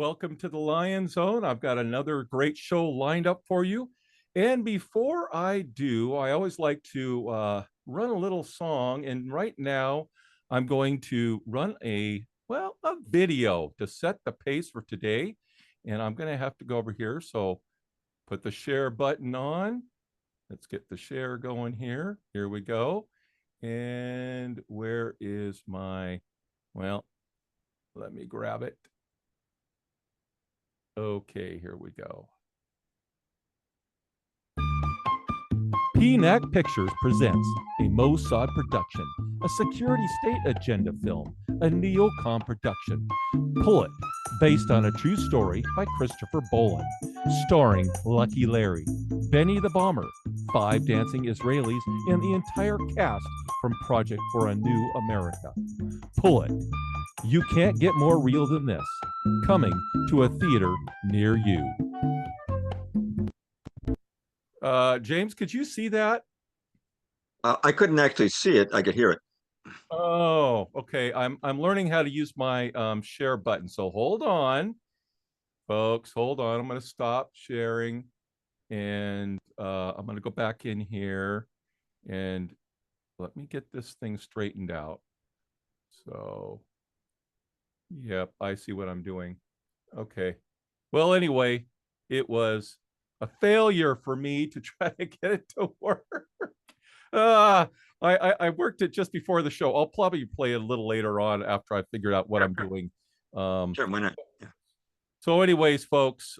welcome to the Lion Zone. I've got another great show lined up for you. And before I do, I always like to run a little song. And right now, I'm going to run a video to set the pace for today. And I'm going to have to go over here. So put the share button on. Let's get the share going here. Here we go. And where is well, let me grab it. Okay, here we go. PNAC Pictures presents a Mossad production, a security state agenda film, a neocon production. Pull It, based on a true story by Christopher Boland, starring Lucky Larry, Benny the Bomber, 5 dancing Israelis, and the entire cast from Project for a New America. Pull It. You can't get more real than this. Coming to a theater near you. James, could you see that? I couldn't actually see it. I could hear it. Oh, okay. I'm learning how to use my share button. So hold on, folks. Hold on. I'm going to stop sharing, and I'm going to go back in here, and let me get this thing straightened out. So, yep, I see what I'm doing. Okay. Well, anyway, it was a failure for me to try to get it to work. I worked it just before the show. I'll probably play it a little later on after I figured out what I'm doing. Sure, why not? Yeah. So anyways, folks,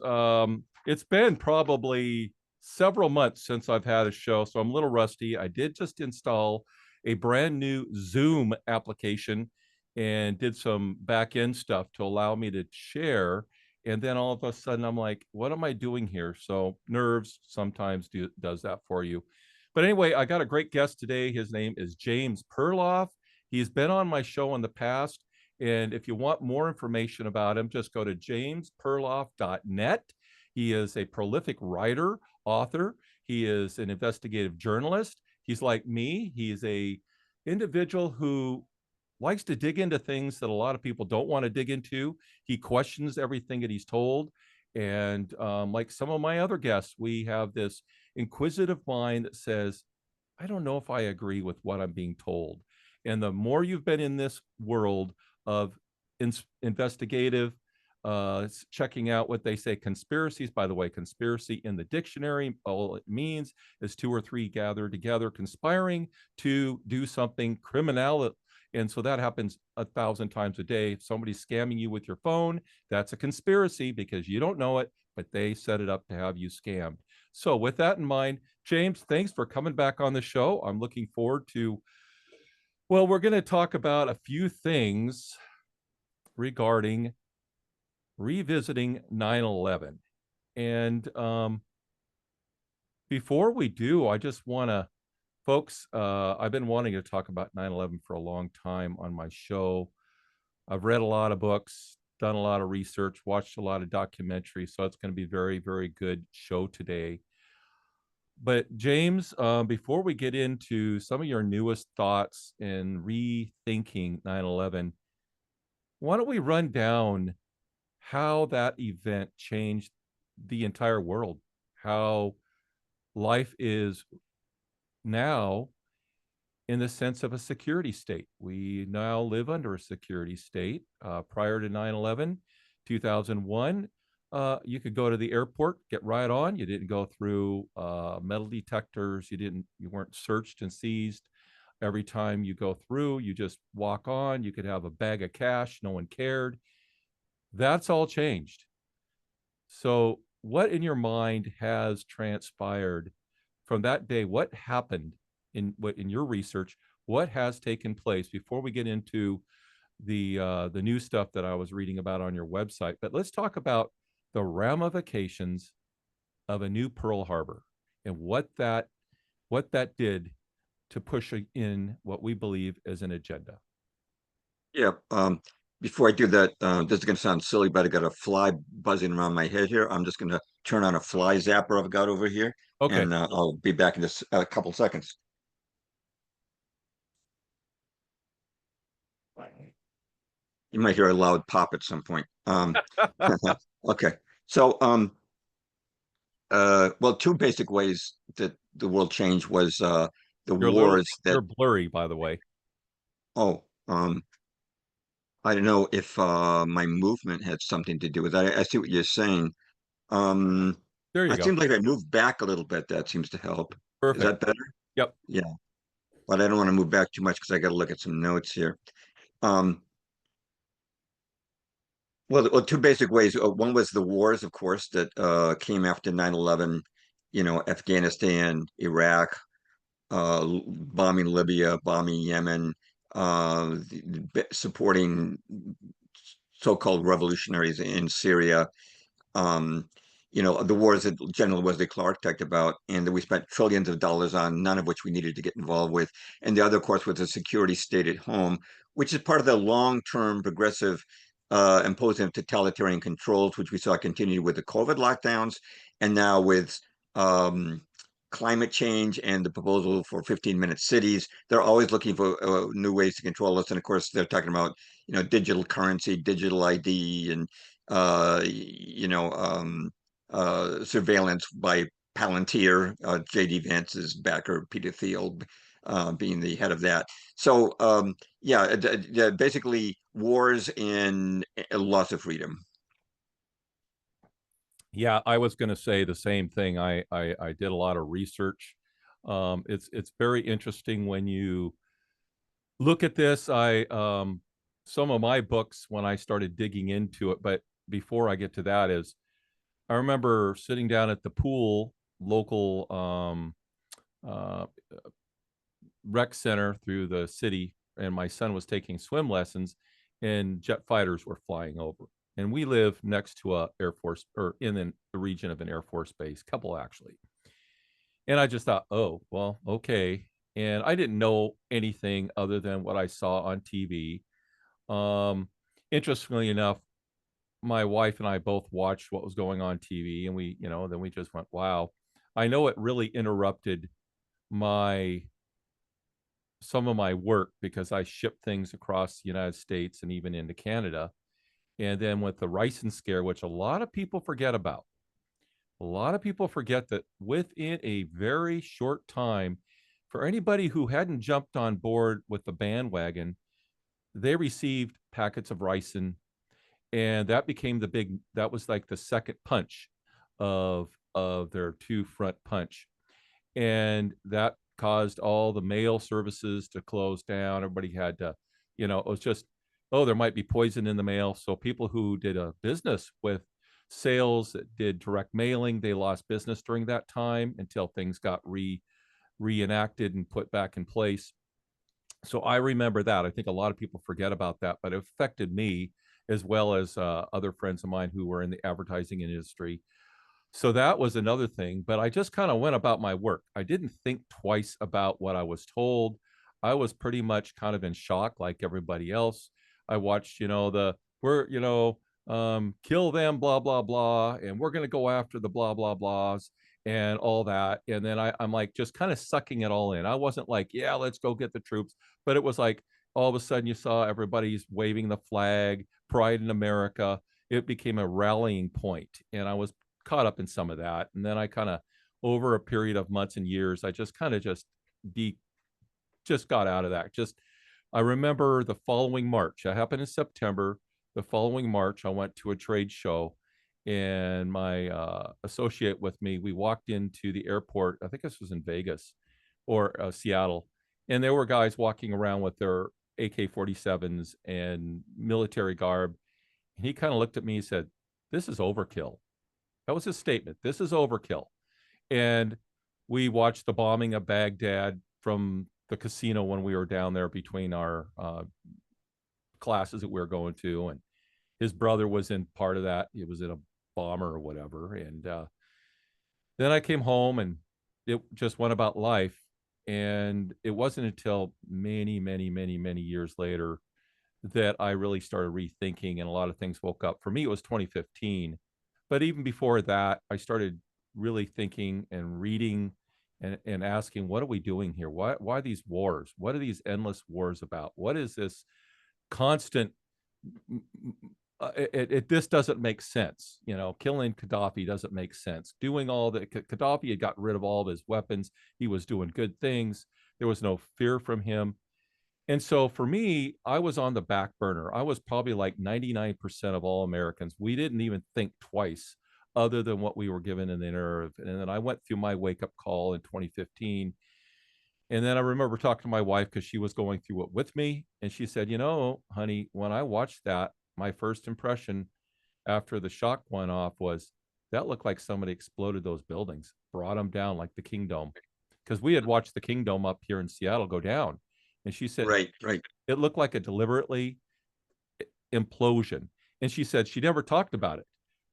it's been probably several months since I've had a show, so I'm a little rusty. I did just install a brand new Zoom application and did some back end stuff to allow me to share. And then all of a sudden, I'm like, what am I doing here? So nerves sometimes does that for you. But anyway, I got a great guest today. His name is James Perloff. He's been on my show in the past. And if you want more information about him, just go to jamesperloff.net. He is a prolific writer, author. He is an investigative journalist. He's like me. He's a individual who likes to dig into things that a lot of people don't want to dig into. He questions everything that he's told. And like some of my other guests, we have this inquisitive mind that says, I don't know if I agree with what I'm being told. And the more you've been in this world of investigative, checking out what they say, conspiracies, by the way, conspiracy in the dictionary, all it means is 2 or 3 gathered together, conspiring to do something criminal. And so that happens 1,000 times a day. If somebody's scamming you with your phone, that's a conspiracy because you don't know it, but they set it up to have you scammed. So with that in mind, James, thanks for coming back on the show. I'm looking forward to, well, we're going to talk about a few things regarding revisiting 9/11. And before we do, I just want to, folks, I've been wanting to talk about 9/11 for a long time on my show. I've read a lot of books, done a lot of research, watched a lot of documentaries, so it's going to be a very, very good show today. But James, before we get into some of your newest thoughts in rethinking 9/11, why don't we run down how that event changed the entire world, how life is now in the sense of a security state. We now live under a security state. Prior to 9/11, 2001, you could go to the airport, get right on. You didn't go through metal detectors. You weren't searched and seized. Every time you go through, you just walk on. You could have a bag of cash. No one cared. That's all changed. So what in your mind has transpired from that day? What happened in your research? What has taken place before we get into the new stuff that I was reading about on your website? But let's talk about the ramifications of a new Pearl Harbor and what that did to push in what we believe is an agenda. Yeah. Before I do that, this is going to sound silly, but I got a fly buzzing around my head here. I'm just going to turn on a fly zapper I've got over here, Okay. and I'll be back in just a couple seconds. You might hear a loud pop at some point. Okay. So, well, two basic ways that the world changed was the You're a little, wars that, you're blurry, by the way. oh, I don't know if my movement had something to do with that. I see what you're saying. Um, There you it go. seems like I moved back a little bit. That seems to help. Is Perfect. that better? Yep. Yeah, but I don't want to move back too much because I got to look at some notes here. Um, well, two basic ways. One was the wars, of course, that came after 9/11, Afghanistan, Iraq, bombing Libya, bombing Yemen, supporting so-called revolutionaries in Syria, um, the wars that General Wesley Clark talked about, and that we spent trillions of dollars on, none of which we needed to get involved with. And the other, of course, was the security state at home, which is part of the long-term progressive imposing of totalitarian controls, which we saw continue with the COVID lockdowns, and now with um, climate change and the proposal for 15-minute cities. They're always looking for new ways to control us. And of course, they're talking about, digital currency, digital ID, and surveillance by Palantir, J.D. Vance's backer, Peter Thiel, being the head of that. So, yeah, basically wars and loss of freedom. Yeah, I was going to say the same thing. I did a lot of research. It's very interesting when you look at this. I some of my books when I started digging into it, but before I get to that is I remember sitting down at the pool, local uh, rec center through the city, and my son was taking swim lessons, and jet fighters were flying over. And we live next to a Air Force or in the region of an Air Force base, couple actually. And I just thought, oh, well, okay. And I didn't know anything other than what I saw on TV. Um, Interestingly enough, my wife and I both watched what was going on TV, and then we just went, wow. I know it really interrupted my some of my work because I ship things across the United States and even into Canada. And then with the ricin scare, which a lot of people forget about, a lot of people forget that within a very short time, for anybody who hadn't jumped on board with the bandwagon, they received packets of ricin, and that became that was like the second punch of their two front punch, and that caused all the mail services to close down. Everybody had to, it was just, oh, there might be poison in the mail. So people who did a business with sales that did direct mailing, they lost business during that time until things got reenacted and put back in place. So I remember that. I think a lot of people forget about that, but it affected me as well as other friends of mine who were in the advertising industry. So that was another thing, but I just kind of went about my work. I didn't think twice about what I was told. I was pretty much kind of in shock like everybody else. I watched, kill them, blah, blah, blah, and we're going to go after the blah, blah, blahs and all that. And then I'm like just kind of sucking it all in. I wasn't like, yeah, let's go get the troops, but it was like all of a sudden you saw everybody's waving the flag, pride in America. It became a rallying point, and I was caught up in some of that. And then I kind of, over a period of months and years, I just kind of de just got out of that. Just I remember the following March. That happened in September. The following March, I went to a trade show, and my associate with me, we walked into the airport. I think this was in Vegas or Seattle, and there were guys walking around with their AK-47s and military garb. And he kind of looked at me and said, "This is overkill." That was his statement. This is overkill. And we watched the bombing of Baghdad from the casino when we were down there between our classes that we were going to. And his brother was in part of that. He was in a bomber or whatever. And then I came home and it just went about life. And it wasn't until many, many, many, many years later that I really started rethinking and a lot of things woke up. For me, it was 2015. But even before that, I started really thinking and reading and asking, what are we doing here? Why these wars? What are these endless wars about? What is this constant this doesn't make sense. You know, killing Gaddafi doesn't make sense. Doing all the Gaddafi had got rid of all of his weapons. He was doing good things. There was no fear from him. And so for me, I was on the back burner. I was probably like 99% of all Americans. We didn't even think twice other than what we were given in the nerve. And then I went through my wake up call in 2015. And then I remember talking to my wife because she was going through it with me. And she said, you know, honey, when I watched that, my first impression after the shock went off was that looked like somebody exploded those buildings, brought them down like the Kingdom. Because we had watched the Kingdom up here in Seattle go down. And she said, Right, right. it looked like a deliberately implosion. And she said she never talked about it,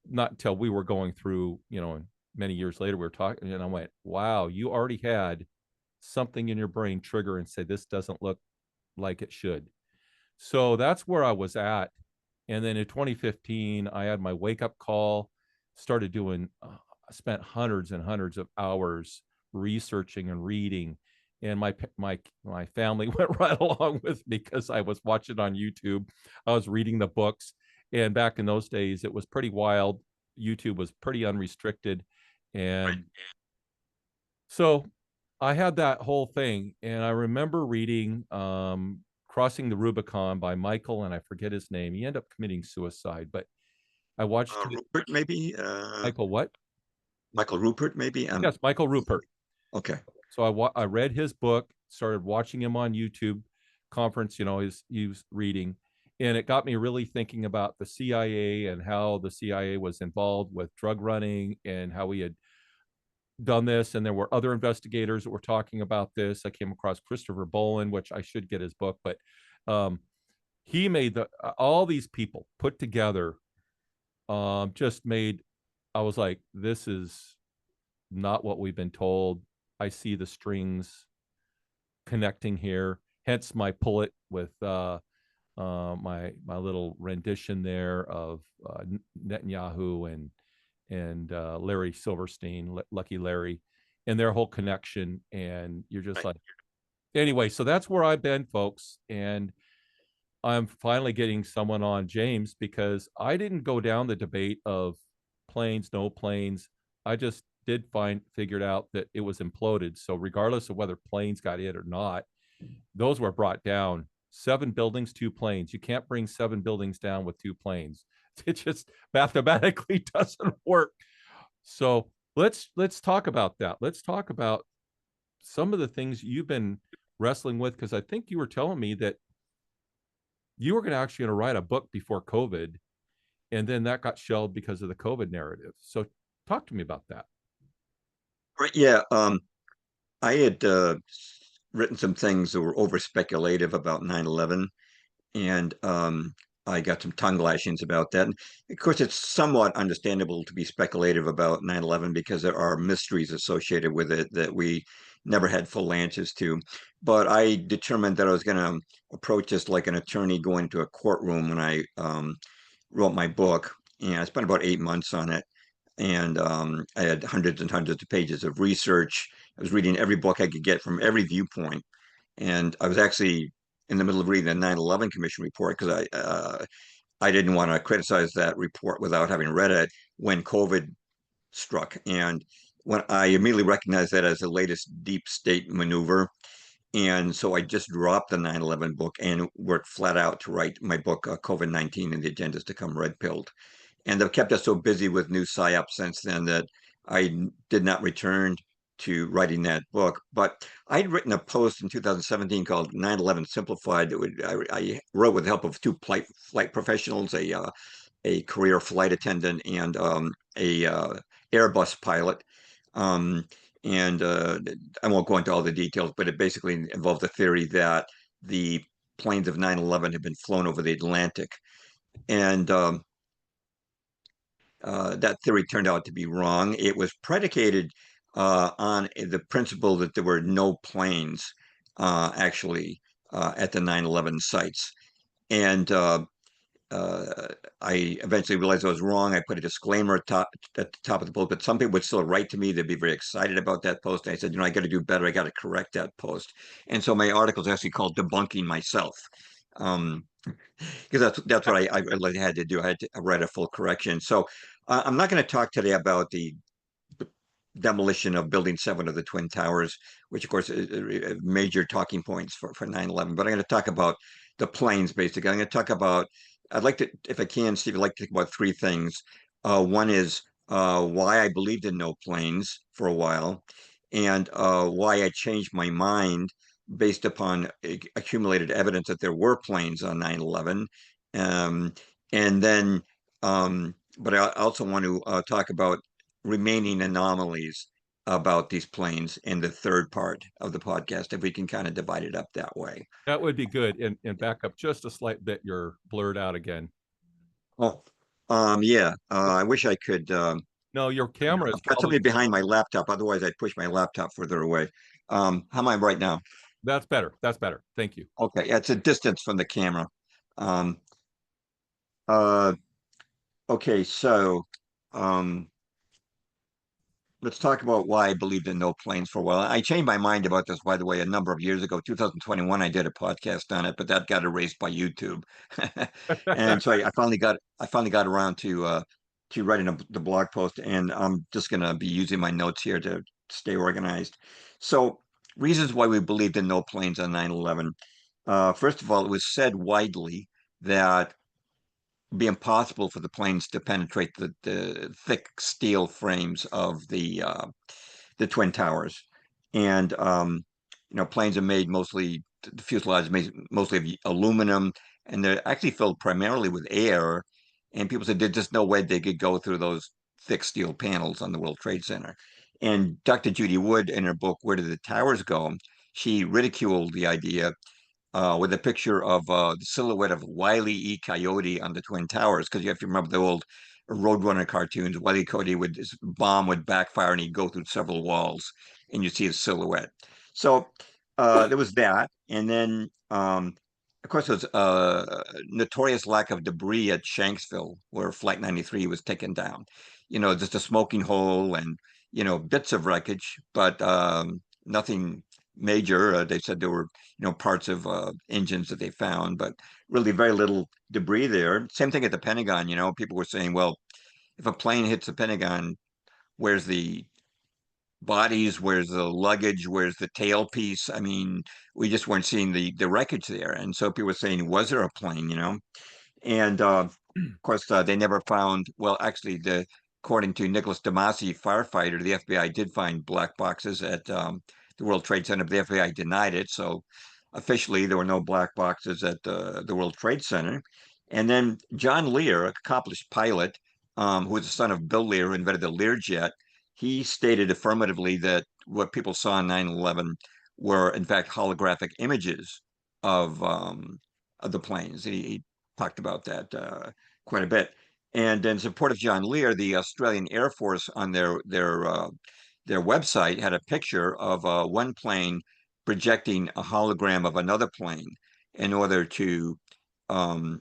not until we were going through, you know, and many years later we were talking. And I went, wow, you already had something in your brain trigger and say, this doesn't look like it should. So that's where I was at. And then in 2015, I had my wake up call, started doing, I spent hundreds and hundreds of hours researching and reading. And my family went right along with me because I was watching on YouTube. I was reading the books. And back in those days, it was pretty wild. YouTube was pretty unrestricted. And so I had that whole thing. And I remember reading Crossing the Rubicon by Michael, and I forget his name. He ended up committing suicide, but I watched it. Rupert, maybe. Michael, what? Michael Rupert, maybe. Yes, Michael Rupert. Okay. So I read his book, started watching him on YouTube conference. You know, he was reading, and it got me really thinking about the CIA and how the CIA was involved with drug running and how we had done this. And there were other investigators that were talking about this. I came across Christopher Bolin, which I should get his book, but um, he made all these people put together, just made, I was like, this is not what we've been told. I see the strings connecting here, hence my pull it with my little rendition there of Netanyahu and Larry Silverstein, Lucky Larry, and their whole connection. And you're just like, anyway, so that's where I've been, folks. And I'm finally getting someone on, James, because I didn't go down the debate of planes, no planes. I just did figured out that it was imploded. So regardless of whether planes got hit or not, those were brought down. 7 buildings, 2 planes. You can't bring 7 buildings down with 2 planes. It just mathematically doesn't work. So let's talk about that. Let's talk about some of the things you've been wrestling with, because I think you were telling me that you were actually going to write a book before COVID, and then that got shelved because of the COVID narrative. So talk to me about that. Right. Yeah. I had written some things that were over speculative about 9/11, and I got some tongue lashings about that. And of course, it's somewhat understandable to be speculative about 9/11 because there are mysteries associated with it that we never had full answers to. But I determined that I was going to approach this like an attorney going to a courtroom when I wrote my book, and I spent about 8 months on it. And I had hundreds and hundreds of pages of research. I was reading every book I could get from every viewpoint, and I was actually in the middle of reading the 9/11 Commission report because I didn't want to criticize that report without having read it when COVID struck, and when I immediately recognized that as the latest deep state maneuver. And so I just dropped the 9/11 book and worked flat out to write my book, COVID-19 and the Agendas to Come Red Pilled. And they've kept us so busy with new psyops since then that I did not return to writing that book. But I'd written a post in 2017 called 9/11 Simplified that I wrote with the help of 2 flight professionals, a career flight attendant and a Airbus pilot. Um, and I won't go into all the details, but it basically involved the theory that the planes of 9/11 had been flown over the Atlantic. And that theory turned out to be wrong. It was predicated on the principle that there were no planes actually at the 9/11 sites. And I eventually realized I was wrong. I put a disclaimer at the top of the post, but some people would still write to me. They'd be very excited about that post. And I said, I got to do better. I got to correct that post. And so my article is actually called Debunking Myself. Because that's what I had to do. I had to write a full correction. So I'm not going to talk today about the demolition of Building 7 of the Twin Towers, which of course is major talking points for 9/11. But I'm going to talk about the planes, basically. I'm going to talk about, I'd like to, if I can, Steve, I'd like to talk about three things. One is why I believed in no planes for a while, and why I changed my mind based upon accumulated evidence that there were planes on 9/11. Um, and then, but I also want to talk about remaining anomalies about these planes in the third part of the podcast, if we can kind of divide it up that way. That would be good. And back up just a slight bit. You're blurred out again. Oh, yeah. I wish I could. No, your camera is I've got probably something behind my laptop. Otherwise, I'd push my laptop further away. How am I right now? that's better. That's better. Thank you. Okay, yeah, it's a distance from the camera. Um, uh, okay, so um, let's talk about why I believed in no planes for a while. I changed my mind about this, by the way, a number of years ago. 2021, I did a podcast on it, but that got erased by YouTube. And so I finally got around to writing the blog post, and I'm just going to be using my notes here to stay organized. So, reasons why we believed in no planes on 9/11. First of all, it was said widely that be impossible for the planes to penetrate the thick steel frames of the Twin Towers. And planes are made mostly, the fuselage is made mostly of aluminum, and they're actually filled primarily with air. And people said there's just no way they could go through those thick steel panels on the World Trade Center. And Dr. Judy Wood, in her book Where Did the Towers Go?, she ridiculed the idea with a picture of the silhouette of Wile E. Coyote on the Twin Towers, because you have to remember the old Roadrunner cartoons. Wile E. Coyote would, his bomb would backfire and he'd go through several walls, and you see his silhouette. So there was that, and then of course there was notorious lack of debris at Shanksville, where Flight 93 was taken down. Just a smoking hole and bits of wreckage, but nothing major. They said there were parts of engines that they found, but really very little debris there. Same thing at the Pentagon. People were saying, well, if a plane hits the Pentagon, where's the bodies? Where's the luggage? Where's the tailpiece? I mean, we just weren't seeing the wreckage there. And so people were saying, was there a plane? And of course, they never found, well, actually, according to Nicholas DeMasi, firefighter, the FBI did find black boxes at the World Trade Center, but the FBI denied it. So officially, there were no black boxes at the World Trade Center. And then John Lear, accomplished pilot, who was the son of Bill Lear, who invented the Learjet, he stated affirmatively that what people saw on 9/11 were, in fact, holographic images of the planes. He talked about that quite a bit. And in support of John Lear, the Australian Air Force on their website had a picture of one plane projecting a hologram of another plane in order to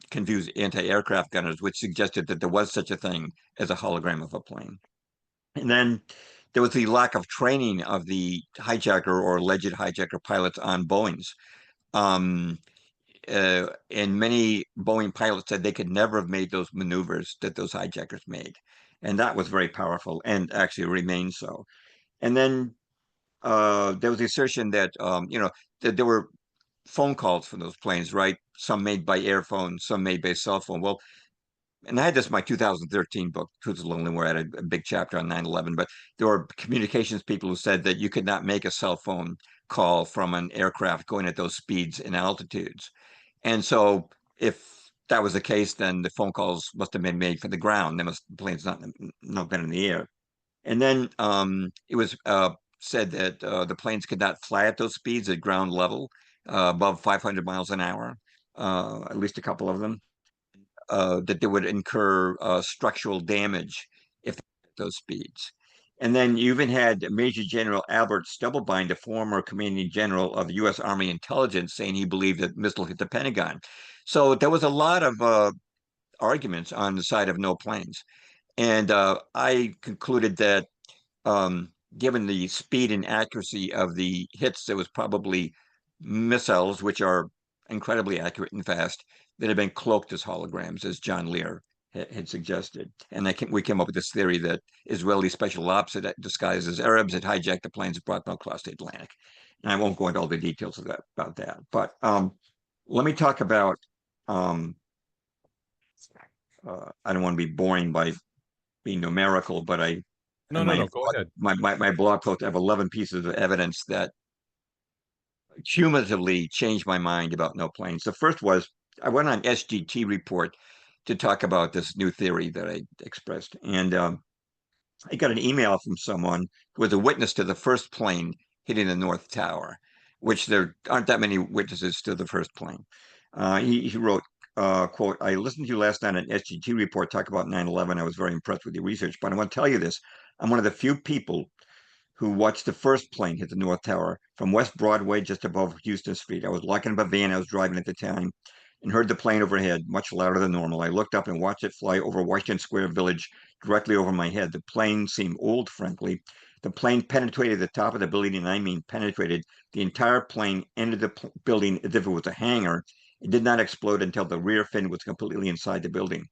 confuse anti-aircraft gunners, which suggested that there was such a thing as a hologram of a plane. And then there was the lack of training of the hijacker or alleged hijacker pilots on Boeings. Um, and many Boeing pilots said they could never have made those maneuvers that those hijackers made. And that was very powerful and actually remains so. And then there was the assertion that, that there were phone calls from those planes, right? Some made by airphone, some made by cell phone. Well, and I had this in my 2013 book, Truth is Lonely, where I had a big chapter on 9/11, but there were communications people who said that you could not make a cell phone call from an aircraft going at those speeds and altitudes. And so if that was the case, then the phone calls must have been made from the ground. The planes not been in the air. And then it was said that the planes could not fly at those speeds at ground level above 500 miles an hour, at least a couple of them, that they would incur structural damage if they hit those speeds. And then you even had Major General Albert Stubblebine, the former commanding general of the U.S. Army Intelligence, saying he believed that missile hit the Pentagon. So there was a lot of arguments on the side of no planes. And I concluded that given the speed and accuracy of the hits, there was probably missiles, which are incredibly accurate and fast that had been cloaked as holograms, as John Lear had suggested. And we came up with this theory that Israeli special ops disguised as Arabs had hijacked the planes and brought them across the Atlantic. And I won't go into all the details of that about that. But let me talk about. Um, I don't want to be boring by being numerical, but I No, in no, no. Go ahead. my blog post I have 11 pieces of evidence that cumulatively changed my mind about no planes. The first was I went on SGT report to talk about this new theory that I expressed, and I got an email from someone who was a witness to the first plane hitting the North Tower, which there aren't that many witnesses to the first plane. He wrote, quote, I listened to you last night on SGT report talk about 9/11. I was very impressed with your research, but I want to tell you this. I'm one of the few people who watched the first plane hit the North Tower from West Broadway just above Houston Street. I was locking up a van I was driving at the time and heard the plane overhead, much louder than normal. I looked up and watched it fly over Washington Square Village directly over my head. The plane seemed old, frankly. The plane penetrated the top of the building, and I mean penetrated. The entire plane entered the building as if it was a hangar. It did not explode until the rear fin was completely inside the building.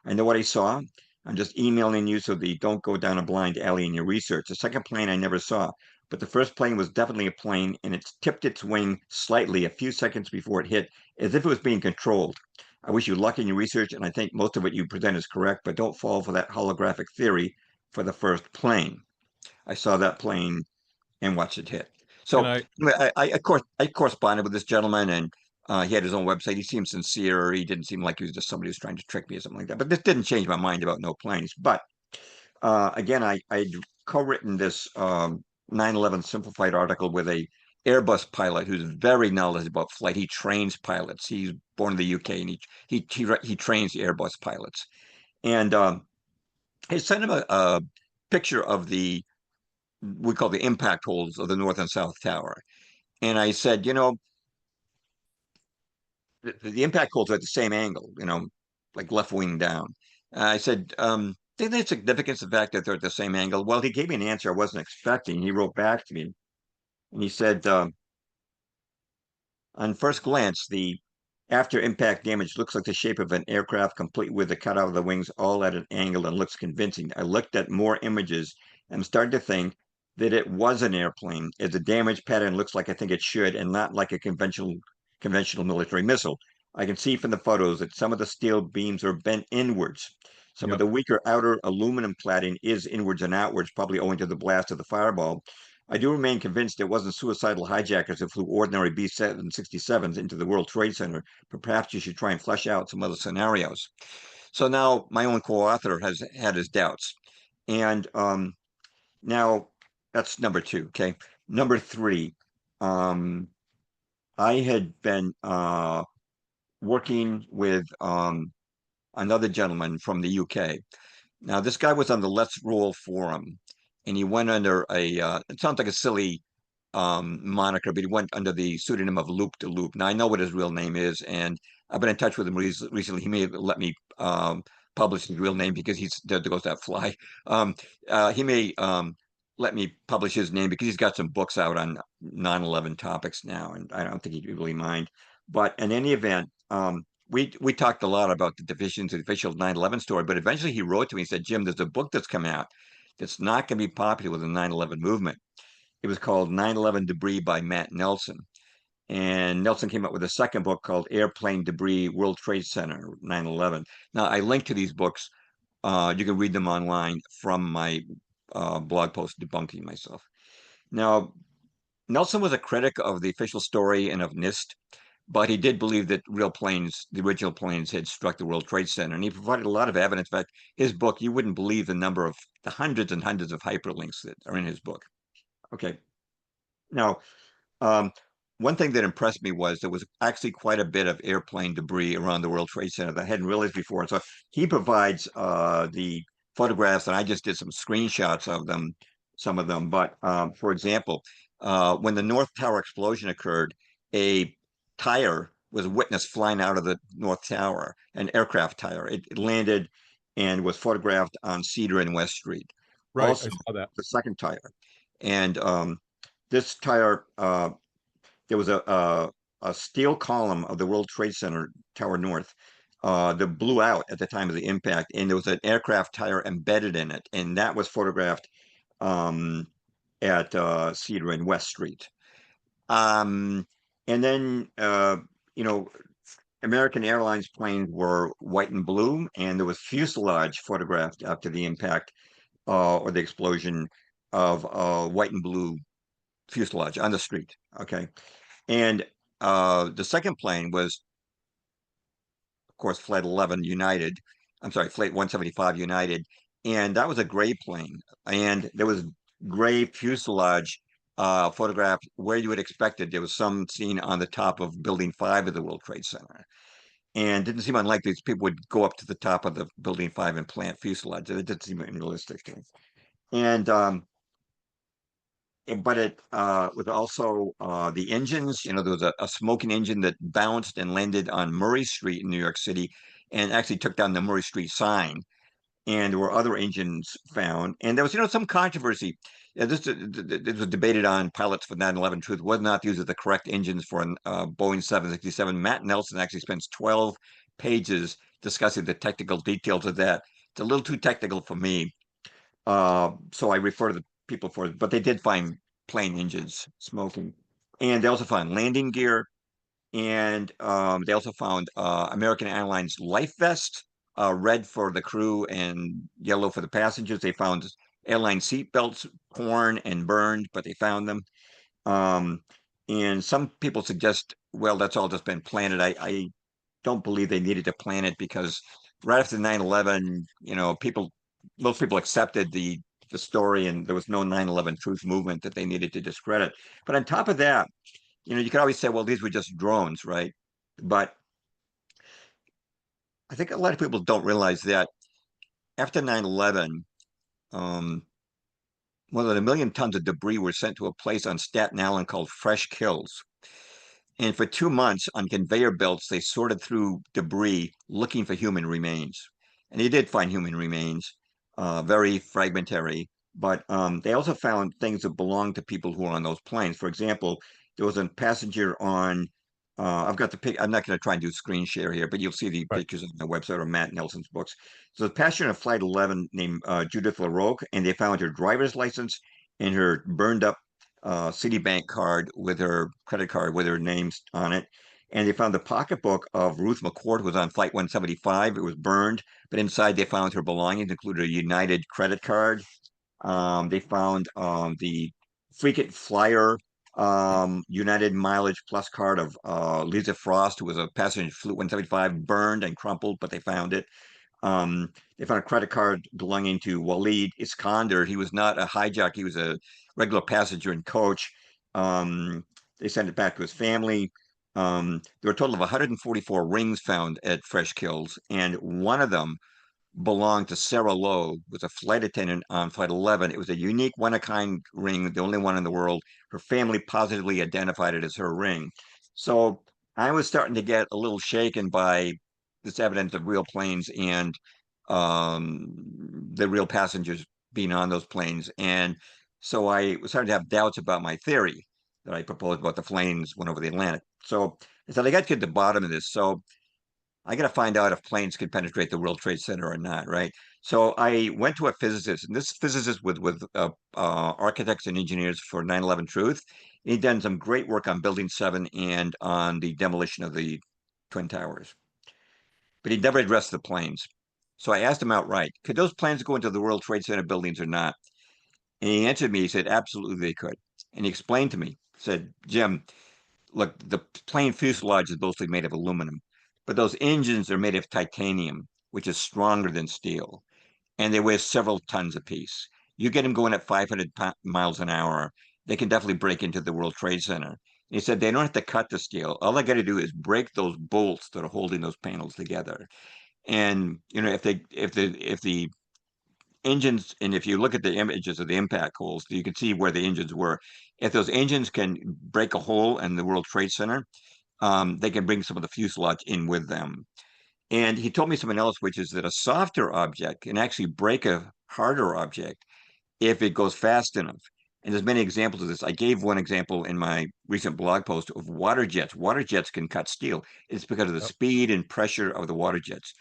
I know what I saw. I'm just emailing you so that you don't go down a blind alley in your research. The second plane I never saw, but the first plane was definitely a plane, and it tipped its wing slightly a few seconds before it hit, as if it was being controlled. I wish you luck in your research, and I think most of what you present is correct, but don't fall for that holographic theory for the first plane. I saw that plane and watched it hit. And So I, of course I corresponded with this gentleman, and he had his own website. He seemed sincere. He didn't seem like he was just somebody who's trying to trick me or something like that. But this didn't change my mind about no planes. But again, I'd co-written this 9/11 simplified article with a Airbus pilot who's very knowledgeable about flight. He trains pilots. He's born in the UK, and he trains Airbus pilots. And I sent him a picture of the we call the impact holes of the North and South Tower. And I said, the impact holes are at the same angle, like left wing down. I said, think there's significance of the fact that they're at the same angle? Well, he gave me an answer I wasn't expecting. He wrote back to me and he said, on first glance, the after impact damage looks like the shape of an aircraft, complete with the cutout of the wings, all at an angle, and looks convincing. I looked at more images and started to think that it was an airplane, as the damage pattern looks like I think it should, and not like a conventional military missile. I can see from the photos that some of the steel beams are bent inwards. Some of yep. the weaker outer aluminum cladding is inwards and outwards, probably owing to the blast of the fireball. I do remain convinced it wasn't suicidal hijackers who flew ordinary B-767s into the World Trade Center, but perhaps you should try and flesh out some other scenarios. So now my own co-author has had his doubts. And now that's number two, okay? Number three, I had been working with another gentleman from the UK. Now, this guy was on the Let's Roll forum, and he went under it sounds like a silly moniker, but he went under the pseudonym of Loop de Loop. Now, I know what his real name is, and I've been in touch with him recently. He may let me publish his real name because there goes that fly. He may let me publish his name because he's got some books out on 9/11 topics now, and I don't think he'd really mind. But in any event, we talked a lot about the divisions of the official 9/11 story, but eventually he wrote to me and said, Jim, there's a book that's come out that's not going to be popular with the 9/11 movement. It was called 9/11 Debris by Matt Nelson. And Nelson came up with a second book called Airplane Debris, World Trade Center, 9/11. Now, I link to these books. You can read them online from my blog post debunking myself. Now, Nelson was a critic of the official story and of NIST, but he did believe that real planes, the original planes, had struck the World Trade Center. And he provided a lot of evidence. In fact, his book, you wouldn't believe the number of the hundreds and hundreds of hyperlinks that are in his book. Okay. Now, um, one thing that impressed me was there was actually quite a bit of airplane debris around the World Trade Center that I hadn't realized before. And so he provides the photographs, and I just did some screenshots of them, some of them. But for example, when the North Tower explosion occurred, a tire was witnessed flying out of the North Tower, an aircraft tire. It landed and was photographed on Cedar and West Street. Right. I Also, saw that. the second tire. And this tire, there was a steel column of the World Trade Center Tower North that blew out at the time of the impact, and there was an aircraft tire embedded in it, and that was photographed um, at Cedar and West Street. Um, and then you know, American Airlines planes were white and blue, and there was fuselage photographed after the impact or the explosion of white and blue fuselage on the street. Okay, and the second plane was, of course, Flight 11 United. I'm sorry, Flight 175 United, and that was a gray plane, and there was gray fuselage photographed where you would expect it. There was some seen on the top of Building 5 of the World Trade Center, and didn't seem unlikely these people would go up to the top of the Building 5 and plant fuselage. It didn't seem unrealistic. And but it was also the engines. You know, there was a smoking engine that bounced and landed on Murray Street in New York City and actually took down the Murray Street sign. And there were other engines found. And there was, some controversy. This was debated on pilots for 9/11 Truth, whether or not these are the correct engines for a Boeing 767. Matt Nelson actually spends 12 pages discussing the technical details of that. It's a little too technical for me. So I refer to the people for it, but they did find plane engines smoking. And they also found landing gear. And they also found American Airlines life vest, red for the crew and yellow for the passengers. They found airline seat belts torn and burned, but they found them. Um, and some people suggest, well, that's all just been planted. I don't believe they needed to plan it because right after 9/11, most people accepted the story, and there was no 9/11 truth movement that they needed to discredit. But on top of that, you could always say, well, these were just drones, right? But I think a lot of people don't realize that after 9/11, um, more than 1 million tons of debris were sent to a place on Staten Island called Fresh Kills. And for 2 months on conveyor belts, they sorted through debris looking for human remains. And they did find human remains, very fragmentary. But they also found things that belonged to people who were on those planes. For example, there was a passenger on, I've got the pic. I'm not going to try and do screen share here, but you'll see the Right. pictures on the website or Matt Nelson's books. So the passenger on Flight 11 named Judith LaRoque, and they found her driver's license and her burned up Citibank card with her credit card with her names on it. And they found the pocketbook of Ruth McCord, who was on Flight 175. It was burned, but inside they found her belongings, included a United credit card. They found the frequent flyer United Mileage Plus card of Lisa Frost, who was a passenger Flight 175, burned and crumpled, but they found it. They found a credit card belonging to Waleed Iskander. He was not a hijack. He was a regular passenger and coach. They sent it back to his family. There were a total of 144 rings found at Fresh Kills, and one of them belonged to Sarah Lowe, was a flight attendant on Flight 11. It was a unique one-of-kind ring, the only one in the world. Her family positively identified it as her ring. So I was starting to get a little shaken by this evidence of real planes and the real passengers being on those planes. And so I was starting to have doubts about my theory that I proposed about the planes went over the Atlantic. So I said, I got to get to the bottom of this. So I got to find out if planes could penetrate the World Trade Center or not, right? So I went to a physicist, and this physicist with architects and engineers for 9/11 Truth. He'd done some great work on Building 7 and on the demolition of the Twin Towers, but he never addressed the planes. So I asked him outright, could those planes go into the World Trade Center buildings or not? And he answered me, he said, absolutely they could. And he explained to me, said, Jim, look, the plane fuselage is mostly made of aluminum, but those engines are made of titanium, which is stronger than steel, and they weigh several tons apiece. You get them going at 500 miles an hour, they can definitely break into the World Trade Center. And he said they don't have to cut the steel. All they got to do is break those bolts that are holding those panels together. And if the engines, and if you look at the images of the impact holes, you can see where the engines were. If those engines can break a hole in the World Trade Center, they can bring some of the fuselage in with them. And he told me something else, which is that a softer object can actually break a harder object if it goes fast enough. And there's many examples of this. I gave one example in my recent blog post of water jets. Water jets can cut steel. It's because of the Yep. speed and pressure of the water jets.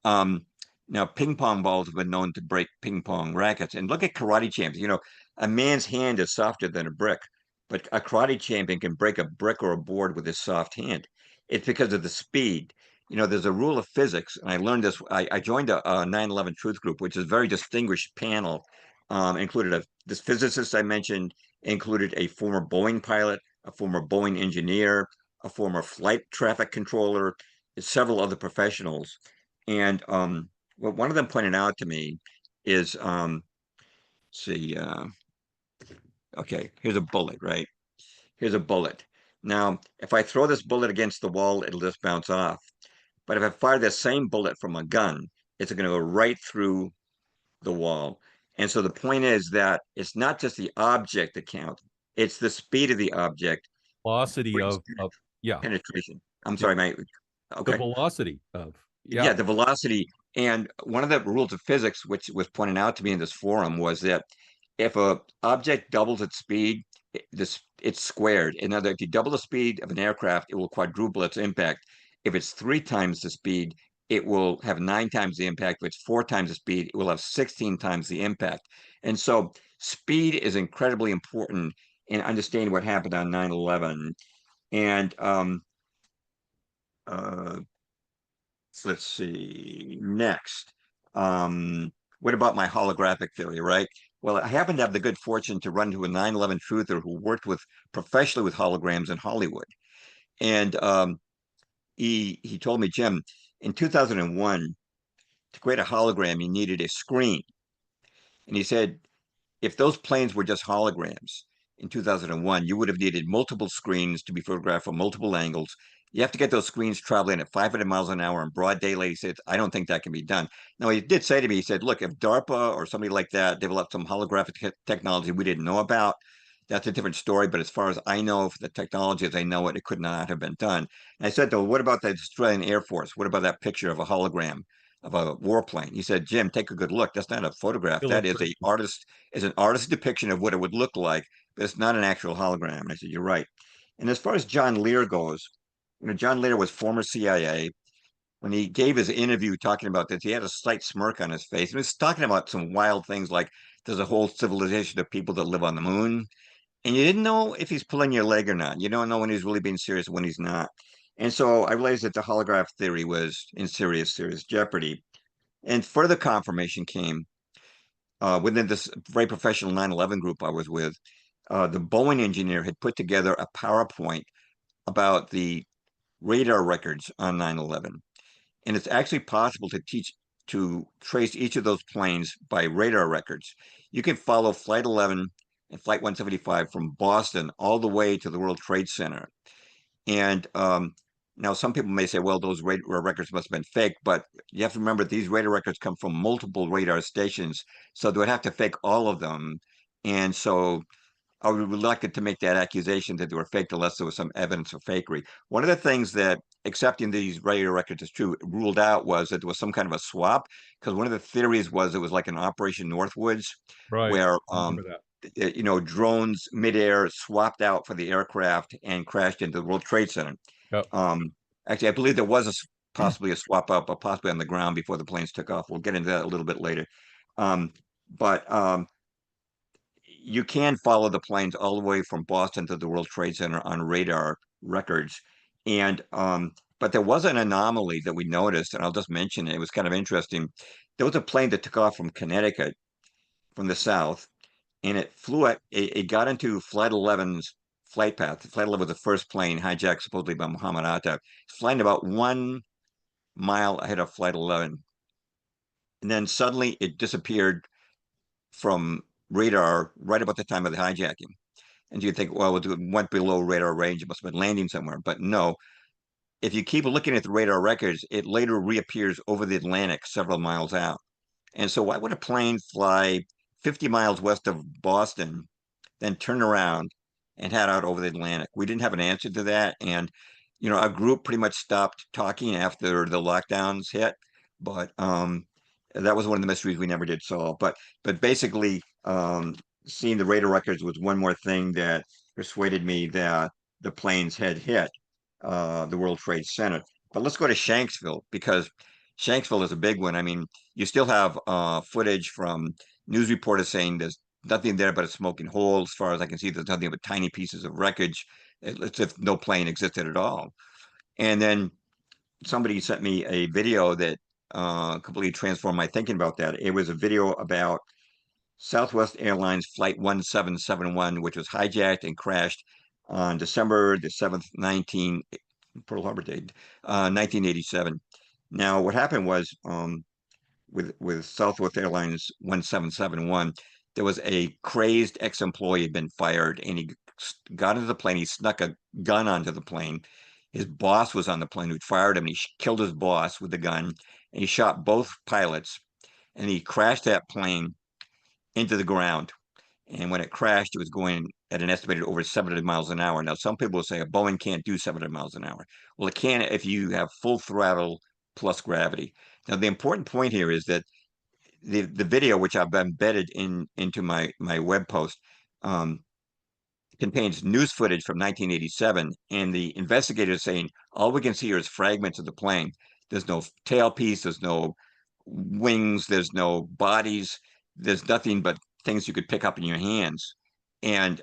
Um, Now, ping pong balls have been known to break ping pong rackets. And look at karate champions. A man's hand is softer than a brick, but a karate champion can break a brick or a board with his soft hand. It's because of the speed. There's a rule of physics, and I learned this. I joined a 9/11 Truth Group, which is a very distinguished panel. Included this physicist I mentioned, included a former Boeing pilot, a former Boeing engineer, a former flight traffic controller, several other professionals. And what one of them pointed out to me is, see, okay, here's a bullet, right? Here's a bullet. Now, if I throw this bullet against the wall, it'll just bounce off. But if I fire the same bullet from a gun, it's going to go right through the wall. And so the point is that it's not just the object that counts, it's the speed of the object Velocity brings of yeah, penetration. I'm yeah. sorry, mate. The Okay. velocity of Yeah, yeah. the velocity. And one of the rules of physics, which was pointed out to me in this forum, was that if a object doubles its speed, it's squared. In other, if you double the speed of an aircraft, it will quadruple its impact. If it's 3 times the speed, it will have 9 times the impact. If it's 4 times the speed, it will have 16 times the impact. And so speed is incredibly important in understanding what happened on 9/11. And uh, so let's see. Next, what about my holographic theory, right? Well, I happen to have the good fortune to run to a 9/11 truther who worked with professionally with holograms in Hollywood. And he told me, Jim, in 2001, to create a hologram, you needed a screen. And he said, if those planes were just holograms in 2001, you would have needed multiple screens to be photographed from multiple angles. You have to get those screens traveling at 500 miles an hour in broad daylight. He said, I don't think that can be done. Now, he did say to me, he said, look, if DARPA or somebody like that developed some holographic technology we didn't know about, that's a different story. But as far as I know, for the technology as I know it, it could not have been done. And I said, though, what about the Australian Air Force? What about that picture of a hologram of a warplane? He said, Jim, take a good look. That's not a photograph. That Illustration. is an artist's depiction of what it would look like, but it's not an actual hologram. And I said, you're right. And as far as John Lear goes, John Lear was former CIA. When he gave his interview talking about this, he had a slight smirk on his face. He was talking about some wild things like there's a whole civilization of people that live on the moon. And you didn't know if he's pulling your leg or not. You don't know when he's really being serious and when he's not. And so I realized that the holograph theory was in serious, serious jeopardy. And further confirmation came within this very professional 9/11 group I was with. The Boeing engineer had put together a PowerPoint about the radar records on 9/11. And it's actually possible to trace each of those planes by radar records. You can follow Flight 11 and Flight 175 from Boston all the way to the World Trade Center. And now some people may say, well, those radar records must have been fake, but you have to remember these radar records come from multiple radar stations, so they would have to fake all of them. And so I was reluctant to make that accusation that they were faked unless there was some evidence of fakery. One of the things that accepting these radio records as true ruled out was that there was some kind of a swap, because one of the theories was it was like an Operation Northwoods, Right. where Remember that. drones midair swapped out for the aircraft and crashed into the World Trade Center. Yep. Um, Actually, I believe there was possibly a swap out, but possibly on the ground before the planes took off. We'll get into that a little bit later. But you can follow the planes all the way from Boston to the World Trade Center on radar records. And but there was an anomaly that we noticed, and I'll just mention it. It was kind of interesting. There was a plane that took off from Connecticut from the south, and it flew at it got into Flight 11's flight path. Flight 11 was the first plane hijacked supposedly by Muhammad Atta. It's flying about 1 mile ahead of Flight 11. And then suddenly it disappeared from radar right about the time of the hijacking. And you think, well, it went below radar range. It must have been landing somewhere. But no, if you keep looking at the radar records, it later reappears over the Atlantic several miles out. And so, why would a plane fly 50 miles west of Boston, then turn around and head out over the Atlantic? We didn't have an answer to that. And, our group pretty much stopped talking after the lockdowns hit. But that was one of the mysteries we never did solve. But basically, seeing the radar records was one more thing that persuaded me that the planes had hit the World Trade Center. But let's go to Shanksville, because Shanksville is a big one. I mean, you still have footage from news reporters saying there's nothing there but a smoking hole. As far as I can see, there's nothing but tiny pieces of wreckage. It's if no plane existed at all. And then somebody sent me a video that completely transformed my thinking about that. It was a video about Southwest Airlines Flight 1771, which was hijacked and crashed on December the 7th, Pearl Harbor date, 1987. Now, what happened was with Southwest Airlines 1771, there was a crazed ex-employee had been fired, and he got into the plane. He snuck a gun onto the plane. His boss was on the plane who fired him. He killed his boss with the gun, and he shot both pilots, and he crashed that plane into the ground. And when it crashed, it was going at an estimated over 700 miles an hour. Now, some people will say a Boeing can't do 700 miles an hour. Well, it can if you have full throttle plus gravity. Now, the important point here is that the video, which I've embedded into my web post, um, contains news footage from 1987, and the investigators saying all we can see here is fragments of the plane. There's no tailpiece, there's no wings, there's no bodies, there's nothing but things you could pick up in your hands. And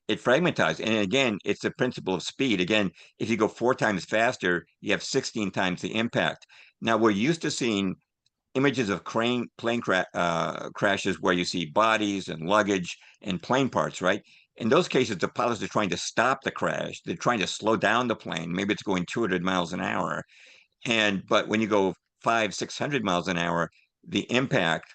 it fragmentized. And again, it's the principle of speed. Again, if you go 4 times faster, you have 16 times the impact. Now, we're used to seeing images of crashes where you see bodies and luggage and plane parts, right? In those cases, the pilots are trying to stop the crash. They're trying to slow down the plane. Maybe it's going 200 miles an hour. But when you go 500, 600 miles an hour, the impact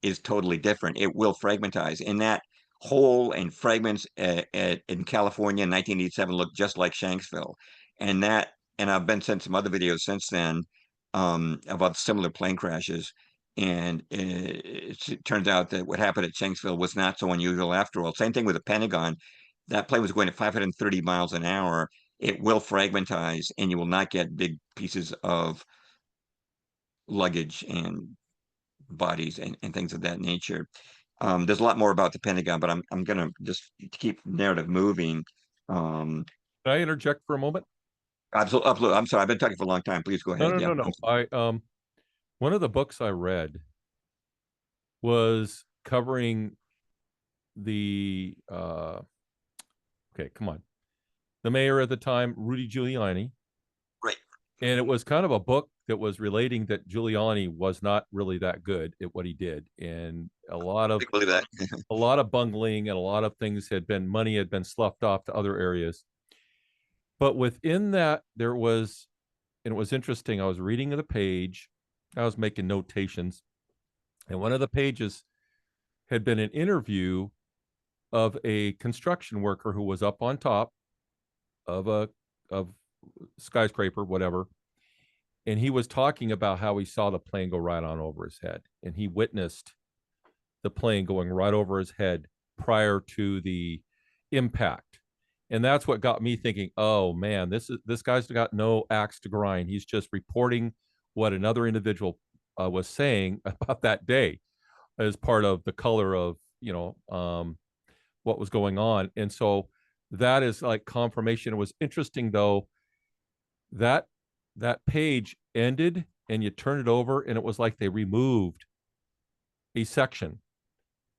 is totally different. It will fragmentize. And that hole and fragments in California in 1987 looked just like Shanksville. And that, and I've been sent some other videos since then about similar plane crashes. And it turns out that what happened at Shanksville was not so unusual after all. Same thing with the Pentagon. That plane was going at 530 miles an hour. It will fragmentize, and you will not get big pieces of luggage and bodies and things of that nature. There's a lot more about the Pentagon, but I'm gonna just keep narrative moving. Um, Can I interject for a moment? absolutely, absolutely. I'm sorry, I've been talking for a long time. Please go No, ahead. no, Yeah. no, no. One of the books I read was covering the okay, come on, the mayor at the time, Rudy Giuliani, Right. and it was kind of a book that was relating that Giuliani was not really that good at what he did, and I believe that. a lot of bungling and a lot of things money had been sloughed off to other areas. But within that, there was, and it was interesting. I was reading the page, I was making notations, and one of the pages had been an interview of a construction worker who was up on top of a of skyscraper, whatever, and he was talking about how he saw the plane go right on over his head, and he witnessed the plane going right over his head prior to the impact. And that's what got me thinking, oh man, this guy's got no axe to grind. He's just reporting what another individual was saying about that day as part of the color of, what was going on. And so that is like confirmation. It was interesting though that that page ended and you turn it over and it was like they removed a section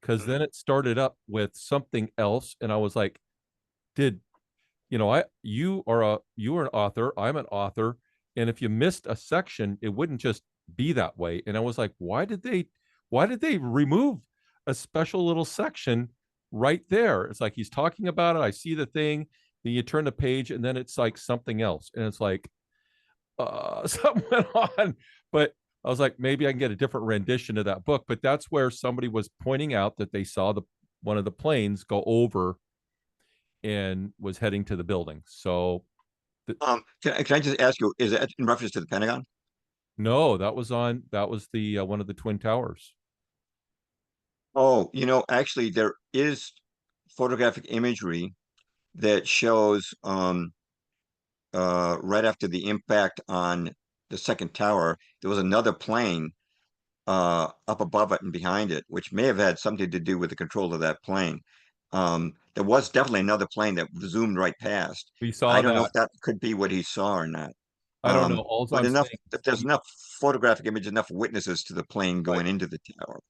because then it started up with something else, and I was like, did I you are an author, I'm an author, and if you missed a section it wouldn't just be that way. And I was like, why did they remove a special little section right there? It's like he's talking about it, I see the thing, then you turn the page and then it's like something else, and it's like something went on. But I was like, maybe I can get a different rendition of that book. But that's where somebody was pointing out that they saw the one of the planes go over and was heading to the building. So Can I just ask you, is that in reference to the Pentagon? no, that was the one of the twin towers. Oh, actually, there is photographic imagery that shows right after the impact on the second tower, there was another plane up above it and behind it, which may have had something to do with the control of that plane. There was definitely another plane that zoomed right past. We I saw don't know if that. that could be what he saw or not. I don't know. All But I'm enough, saying if is there's enough photographic image, enough witnesses to the plane right. going into the tower.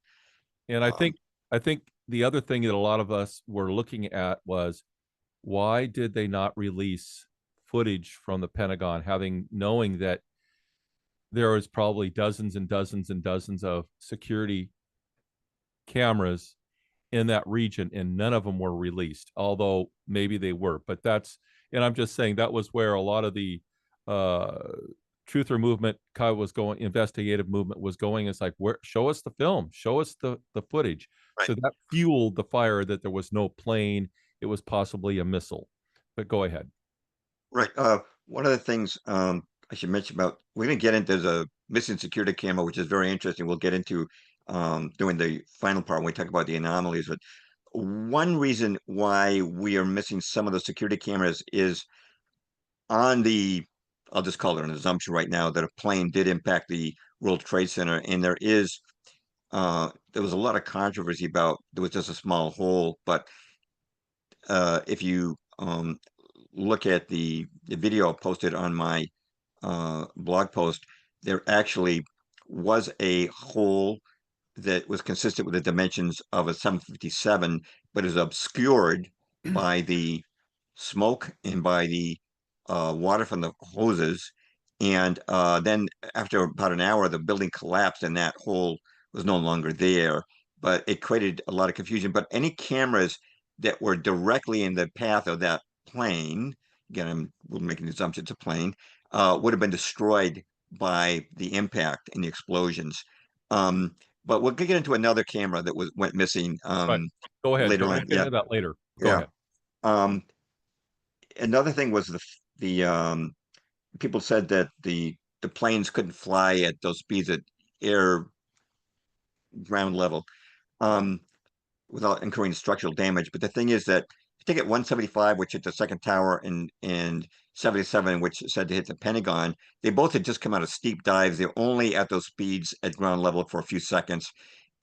And Um, I think the other thing that a lot of us were looking at was why did they not release footage from the Pentagon, having knowing that there was probably dozens and dozens and dozens of security cameras in that region, and none of them were released, although maybe they were. But that's, and I'm just saying that was where a lot of the uh, truther movement kind of was going, investigative movement was going. It's like, where, show us the film, show us the footage. right, So that fueled the fire that there was no plane, it was possibly a missile. But go ahead. right. One of the things I should mention about we're going to get into there's a missing security camera, which is very interesting. We'll get into during the final part when we talk about the anomalies. But one reason why we are missing some of the security cameras is on the, I'll just call it an assumption right now that a plane did impact the World Trade Center, and there was a lot of controversy about there was just a small hole, but if you look at the video posted on my blog post, there actually was a hole that was consistent with the dimensions of a 757, but is obscured by the smoke and by the water from the hoses. And then after about an hour, the building collapsed and that hole was no longer there. But it created a lot of confusion. But any cameras that were directly in the path of that plane, again, we're making the assumption it's a plane, would have been destroyed by the impact and the explosions. Um, but we'll get into another camera that went missing Right. Go ahead. later We'll on. get Yeah, into that later. Go yeah. ahead. Um, Another thing was the people said that the planes couldn't fly at those speeds at air ground level um, without incurring structural damage. But the thing is that if you take it 175, which hit the second tower, and 77, which said to hit the Pentagon, they both had just come out of steep dives. They're only at those speeds at ground level for a few seconds.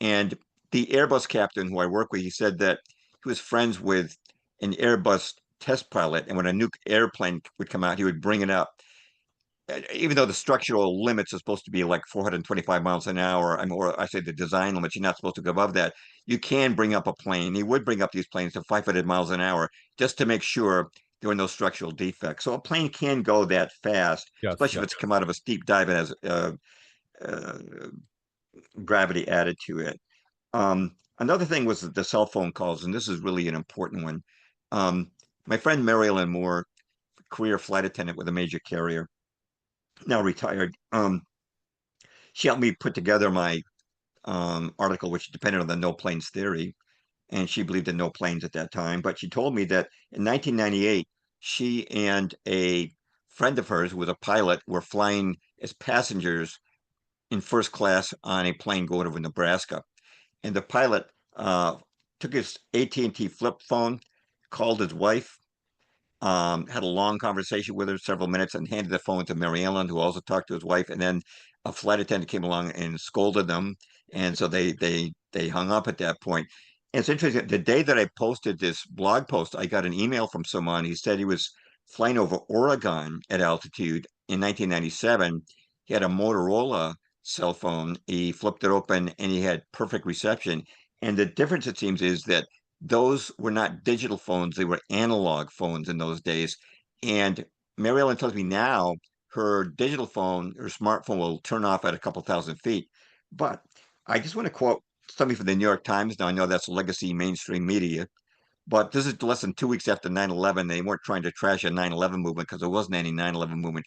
And the Airbus captain who I work with, he said that he was friends with an Airbus test pilot, and when a new airplane would come out, he would bring it up. Even though the structural limits are supposed to be like 425 miles an hour, I mean, or I say the design limits, you're not supposed to go above that. You can bring up a plane. He would bring up these planes to 500 miles an hour just to make sure there were no structural defects. So a plane can go that fast, Yes. especially Yes. if it's come out of a steep dive and has uh, gravity added to it. Another thing was the cell phone calls, and this is really an important one. Um, my friend Marilyn Moore, career flight attendant with a major carrier, now retired. She helped me put together my article, which depended on the no planes theory, and she believed in no planes at that time. But she told me that in 1998, she and a friend of hers, who was a pilot, were flying as passengers in first class on a plane going over Nebraska. And the pilot took his AT&T flip phone, called his wife, had a long conversation with her, several minutes, and handed the phone to Mary Ellen, who also talked to his wife. And then a flight attendant came along and scolded them, and so they hung up at that point. And it's interesting. The day that I posted this blog post, I got an email from someone. He said he was flying over Oregon at altitude in 1997. He had a Motorola cell phone. He flipped it open, and he had perfect reception. And the difference, it seems, is that those were not digital phones, they were analog phones in those days. And Mary Ellen tells me now her digital phone, her smartphone will turn off at a couple thousand feet. But I just want to quote something from the New York Times. Now I know that's legacy mainstream media, but this is less than 2 weeks after 9/11. They weren't trying to trash a 9/11 movement because there wasn't any 9/11 movement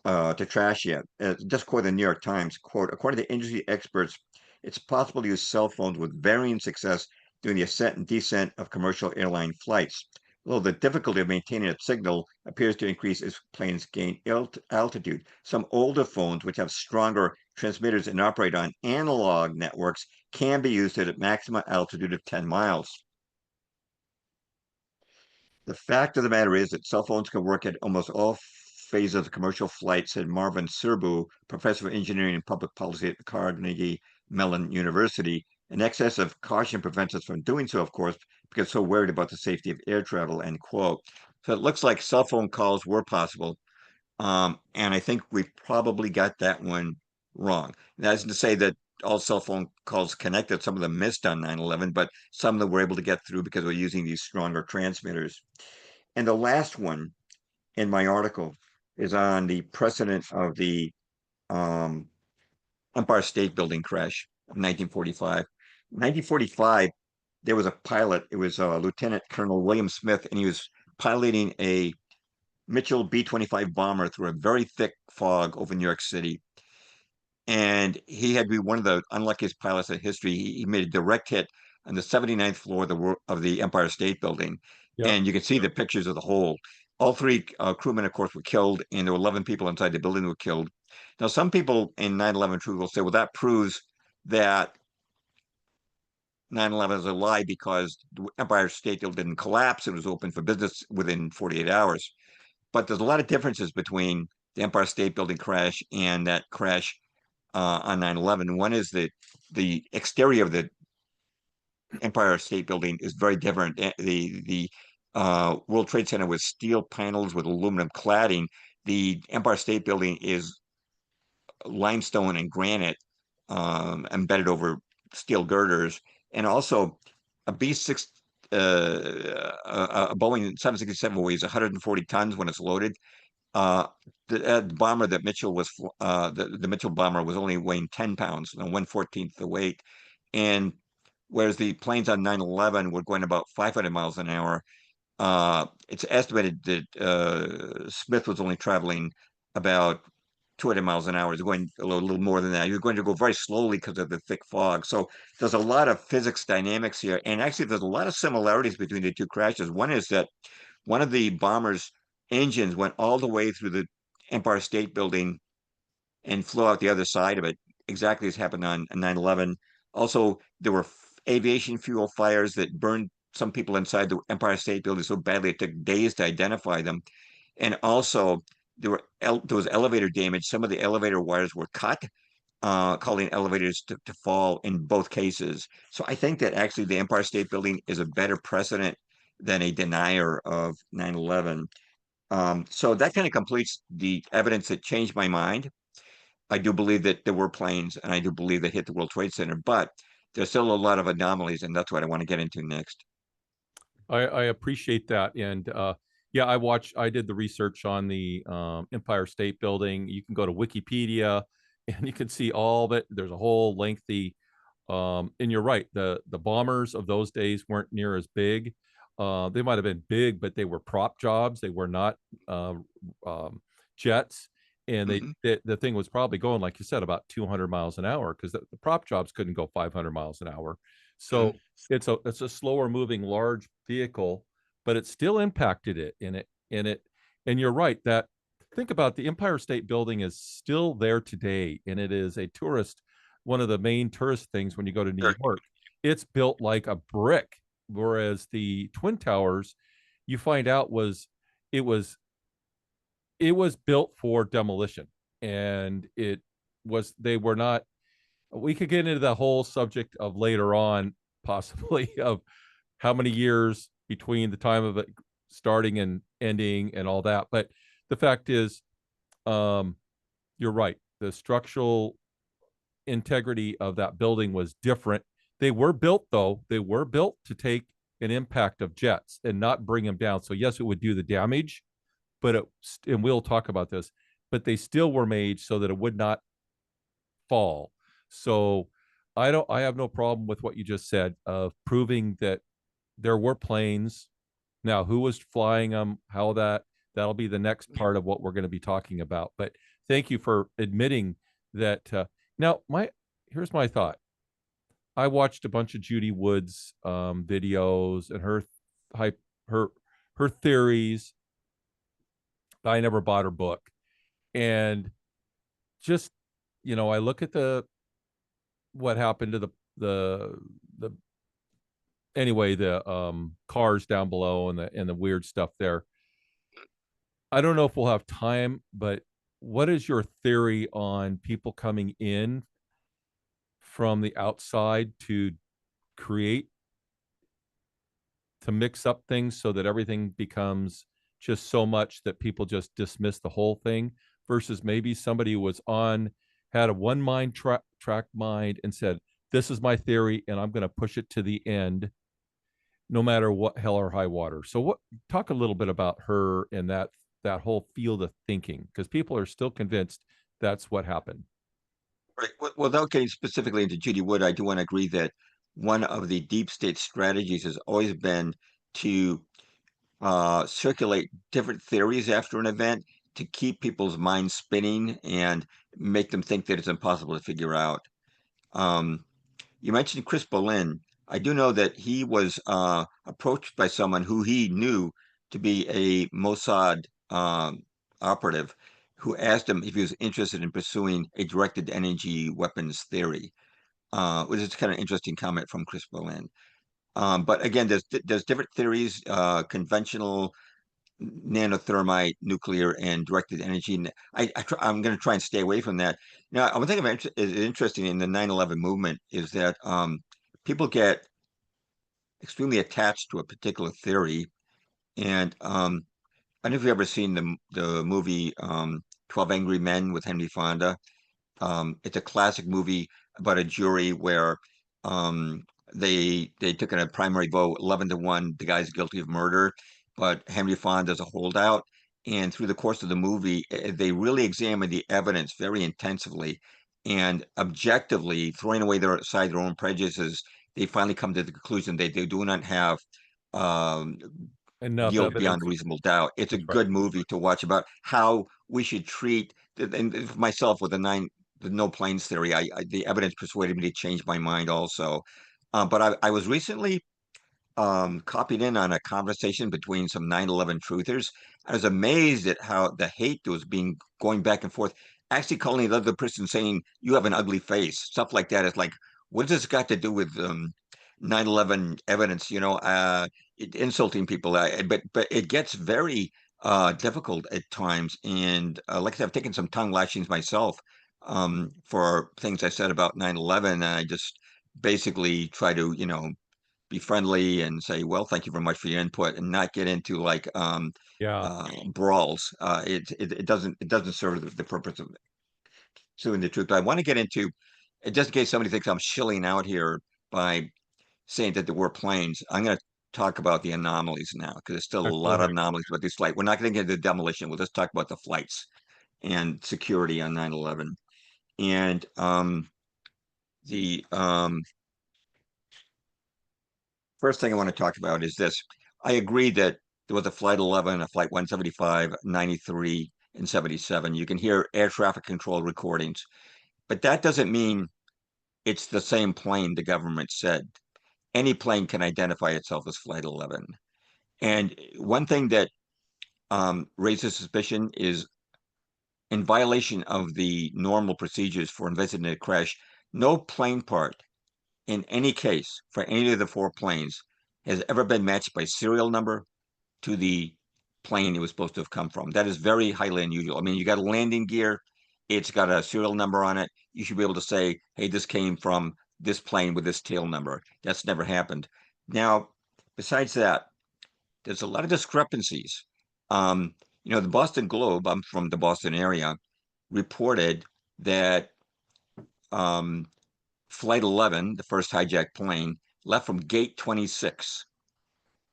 to trash yet. Just quote the New York Times, quote, according to industry experts, it's possible to use cell phones with varying success during the ascent and descent of commercial airline flights. Although the difficulty of maintaining a signal appears to increase as planes gain altitude. Some older phones, which have stronger transmitters and operate on analog networks, can be used at a maximum altitude of 10 miles. The fact of the matter is that cell phones can work at almost all phases of commercial flight, said Marvin Serbu, professor of engineering and public policy at the Carnegie Mellon University. An excess of caution prevents us from doing so, of course, because so worried about the safety of air travel, end quote. So it looks like cell phone calls were possible. And I think we probably got that one wrong. That isn't to say that all cell phone calls connected, some of them missed on 9/11, but some of them were able to get through because we're using these stronger transmitters. And the last one in my article is on the precedent of the um, Empire State Building crash of 1945. 1945, there was a pilot. It was Lieutenant Colonel William Smith, and he was piloting a Mitchell B-25 bomber through a very thick fog over New York City. And he had to be one of the unluckiest pilots in history. He made a direct hit on the 79th floor of the Empire State Building. Yep. And you can see the pictures of the hole. All three crewmen, of course, were killed, and there were 11 people inside the building who were killed. Now, some people in 9/11 truth will say, well, that proves that 9/11 is a lie because the Empire State Building didn't collapse. It was open for business within 48 hours. But there's a lot of differences between the Empire State Building crash and that crash on 9/11. One is that the exterior of the Empire State Building is very different. The World Trade Center was steel panels with aluminum cladding. The Empire State Building is limestone and granite embedded over steel girders, and also a B6 a Boeing 767 weighs 140 tons when it's loaded. The bomber that Mitchell was the Mitchell bomber was only weighing 10 pounds, 1/14 the weight, and whereas the planes on 9/11 were going about 500 miles an hour, it's estimated that Smith was only traveling about 200 miles an hour. He's going a little more than that. He was going to go very slowly because of the thick fog. So there's a lot of physics dynamics here, and actually there's a lot of similarities between the two crashes. One is that one of the bomber's engines went all the way through the Empire State Building and flew out the other side of it, exactly as happened on 9/11. Also, there were aviation fuel fires that burned some people inside the Empire State Building so badly it took days to identify them. And also, there was elevator damage. Some of the elevator wires were cut, causing elevators to fall in both cases. So I think that actually the Empire State Building is a better precedent than a denier of 9/11. So that kind of completes the evidence that changed my mind. I do believe that there were planes, and I do believe they hit the World Trade Center, but there's still a lot of anomalies, and that's what I want to get into next. I appreciate that. And yeah, I did the research on the Empire State Building. You can go to Wikipedia and you can see all of it. There's a whole lengthy and you're right, the bombers of those days weren't near as big. They might have been big, but they were prop jobs. They were not uh, jets. And Mhm. the thing was probably going, like you said, about 200 miles an hour because the prop jobs couldn't go 500 miles an hour. Mhm. So it's a slower moving large vehicle, but it still impacted it and you're right that think about the Empire State Building is still there today, and it is a tourist one of the main tourist things when you go to New Sure. York. It's built like a brick, whereas the Twin Towers, you find out it was it was built for demolition, and it was they were not. We could get into the whole subject of later on, possibly of how many years between the time of it starting and ending and all that. But the fact is, um, you're right. The structural integrity of that building was different. They were built, though, they were built to take an impact of jets and not bring them down. So, yes, it would do the damage, but and we'll talk about this, but they still were made so that it would not fall. So, I have no problem with what you just said of proving that there were planes. Now, who was flying them, how that'll be the next part of what we're going to be talking about. But thank you for admitting that. Now, my here's my thought. I watched a bunch of Judy Wood's videos and hype, her her theories. I never bought her book, and just I look at the what happened to the the anyway the cars down below and the weird stuff there. I don't know if we'll have time, but what is your theory on people coming in from the outside to create, to mix up things so that everything becomes just so much that people just dismiss the whole thing, versus maybe somebody who was on, had a one mind track mind and said, this is my theory and I'm going to push it to the end no matter what, hell or high water. So what, talk a little bit about her and that whole field of thinking, because people are still convinced that's what happened. Right. Without getting specifically into Judy Wood, I do want to agree that one of the deep state strategies has always been to circulate different theories after an event to keep people's minds spinning and make them think that it's impossible to figure out. Um, you mentioned Chris Boleyn. I do know that he was approached by someone who he knew to be a Mossad operative, who asked him if he was interested in pursuing a directed energy weapons theory, which is kind of interesting comment from Chris Boleyn. But again, there's different theories, conventional, nanothermite, nuclear, and directed energy. And I'm going to try and stay away from that. Now, one thing is interesting in the 9/11 movement is that people get extremely attached to a particular theory. And I don't know if you've ever seen the movie 12 Angry Men with Henry Fonda. It's a classic movie about a jury where um, they took in a primary vote, 11-1, the guy's guilty of murder, but Henry Fonda's a holdout. And through the course of the movie, they really examine the evidence very intensively and objectively, throwing away their own prejudices. They finally come to the conclusion they do not have um, Enough guilt beyond evidence. a reasonable doubt. It's a That's right. good movie to watch about how we should treat. And myself with the no planes theory, the evidence persuaded me to change my mind also. But I was recently copied in on a conversation between some 9/11 truthers. I was amazed at how the hate that was being going back and forth, actually calling the other person saying, you have an ugly face, stuff like that. It's like, what does this got to do with 9/11 evidence? Insulting people. But it gets very difficult at times. And like I said, I've taken some tongue lashings myself for things I said about 9/11. And I just basically try to, be friendly and say, well, thank you very much for your input, and not get into like Yeah. brawls. It doesn't serve the purpose of suing the truth. But I want to get into it just in case somebody thinks I'm shilling out here by saying that there were planes. I'm going to talk about the anomalies now because there's still a Go lot of ahead. anomalies about this flight. We're not going to get into demolition. We'll just talk about the flights and security on 9/11. And the first thing I want to talk about is this. I agree that there was a Flight 11, a Flight 175, 93, and 77. You can hear air traffic control recordings, but that doesn't mean it's the same plane the government said. Any plane can identify itself as Flight 11. And one thing that raises suspicion is in violation of the normal procedures for investigating a crash, no plane part in any case for any of the four planes has ever been matched by serial number to the plane it was supposed to have come from. That is very highly unusual. I mean, you got a landing gear, it's got a serial number on it. You should be able to say, hey, this came from this plane with this tail number. That's never happened. Now, besides that, there's a lot of discrepancies. Um, the Boston Globe, I'm from the Boston area, reported that um, Flight 11, the first hijacked plane, left from gate 26,